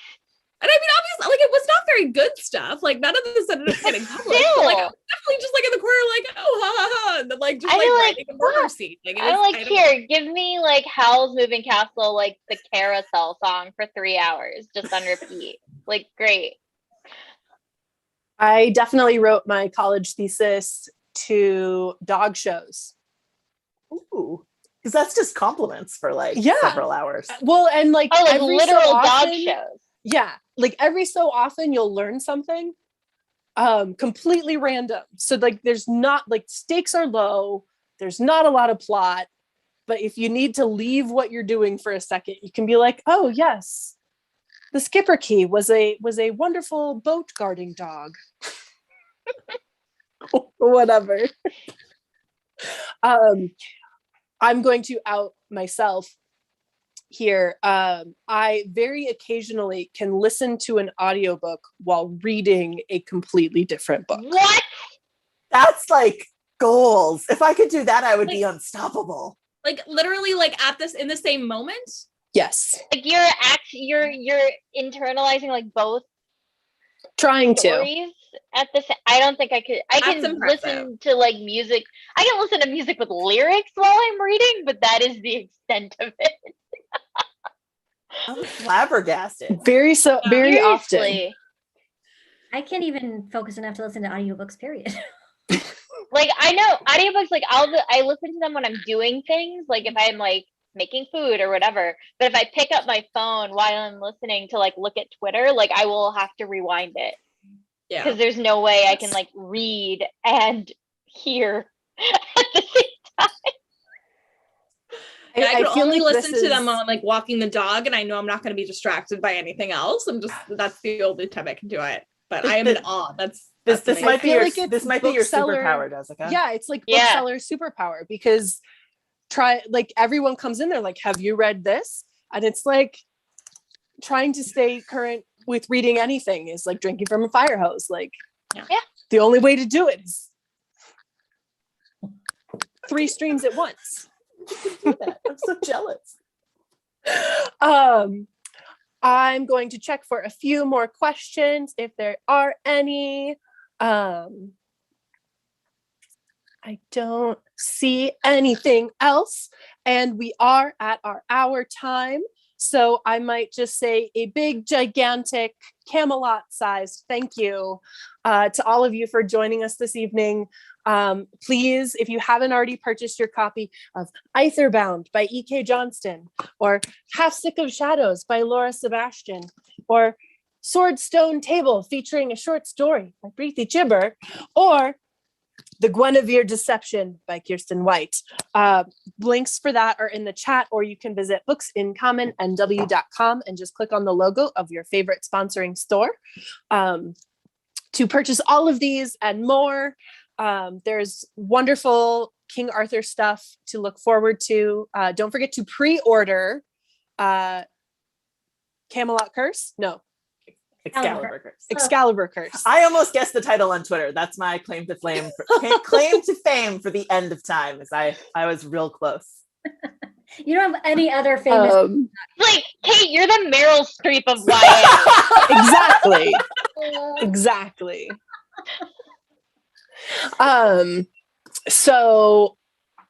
And I mean, obviously, like it was not very good stuff. Like none of this ended up getting published. But, like I was definitely just like in the corner, like, oh, ha ha ha, like just I like like, writing a murder what? scene. Like, it I'm was, like, I don't- here, give me like Howl's Moving Castle, like the carousel song for 3 hours, just on repeat. Like, great. I definitely wrote my college thesis to dog shows. Ooh, because that's just compliments for like Yeah. several hours. Well, and like Oh, like every so literal dog often, shows. yeah, like every so often you'll learn something completely random. So like there's not like stakes are low, there's not a lot of plot, but if you need to leave what you're doing for a second, you can be like, oh yes, the skipper key was a wonderful boat guarding dog. Or whatever. I'm going to out myself here. I very occasionally can listen to an audiobook while reading a completely different book. What? That's like goals. If I could do that, I would be unstoppable. like literally like at this in the same moment. Yes. Like you're internalizing like both Trying to. stories at the same. I don't think I could. I That's can impressive. listen to like music. I can listen to music with lyrics while I'm reading, but that is the extent of it. I'm flabbergasted. Very often. Seriously. I can't even focus enough to listen to audiobooks, period. Like I know audiobooks, like I listen to them when I'm doing things, like if I'm like making food or whatever. But if I pick up my phone while I'm listening to like look at Twitter, like I will have to rewind it Yeah. because there's no way I can like read and hear at the same time. Yeah, I could feel only like listen this to them is- when I'm like walking the dog, and I know I'm not going to be distracted by anything else. That's the only time I can do it. But I am in awe. This amazing. might be feel your like it's this might be your bookseller- superpower, Jessica. Yeah, it's like Yeah. bookseller superpower because everyone comes in there like, have you read this? And it's like trying to stay current with reading anything is like drinking from a fire hose. Like, Yeah. The only way to do it is 3 streams at once. I'm so jealous. I'm going to check for a few more questions if there are any. I don't see anything else, and we are at our hour time. So I might just say a big, gigantic Camelot-sized thank you to all of you for joining us this evening. Please, if you haven't already purchased your copy of Aetherbound by E.K. Johnston, or Half Sick of Shadows by Laura Sebastian, or Sword Stone Table featuring a short story by Preeti Chhibber, or The Guinevere Deception by Kiersten White. Links for that are in the chat, or you can visit booksincommonnw.com and just click on the logo of your favorite sponsoring store to purchase all of these and more. There's wonderful King Arthur stuff to look forward to. Don't forget to pre-order Camelot Curse. No, Excalibur Curse. Excalibur Curse. I almost guessed the title on Twitter. That's my claim to fame. Claim to fame for the end of time. Is I was real close. You don't have any other famous. Like, Kate, you're the Meryl Streep of YA. Exactly. Exactly. So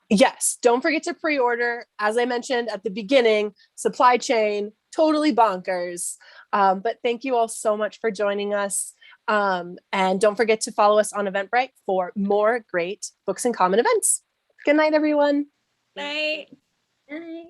yes, don't forget to pre-order. As I mentioned at the beginning, supply chain, totally bonkers. But thank you all so much for joining us. And don't forget to follow us on Eventbrite for more great Books in Common events. Good night, everyone. Night. Night.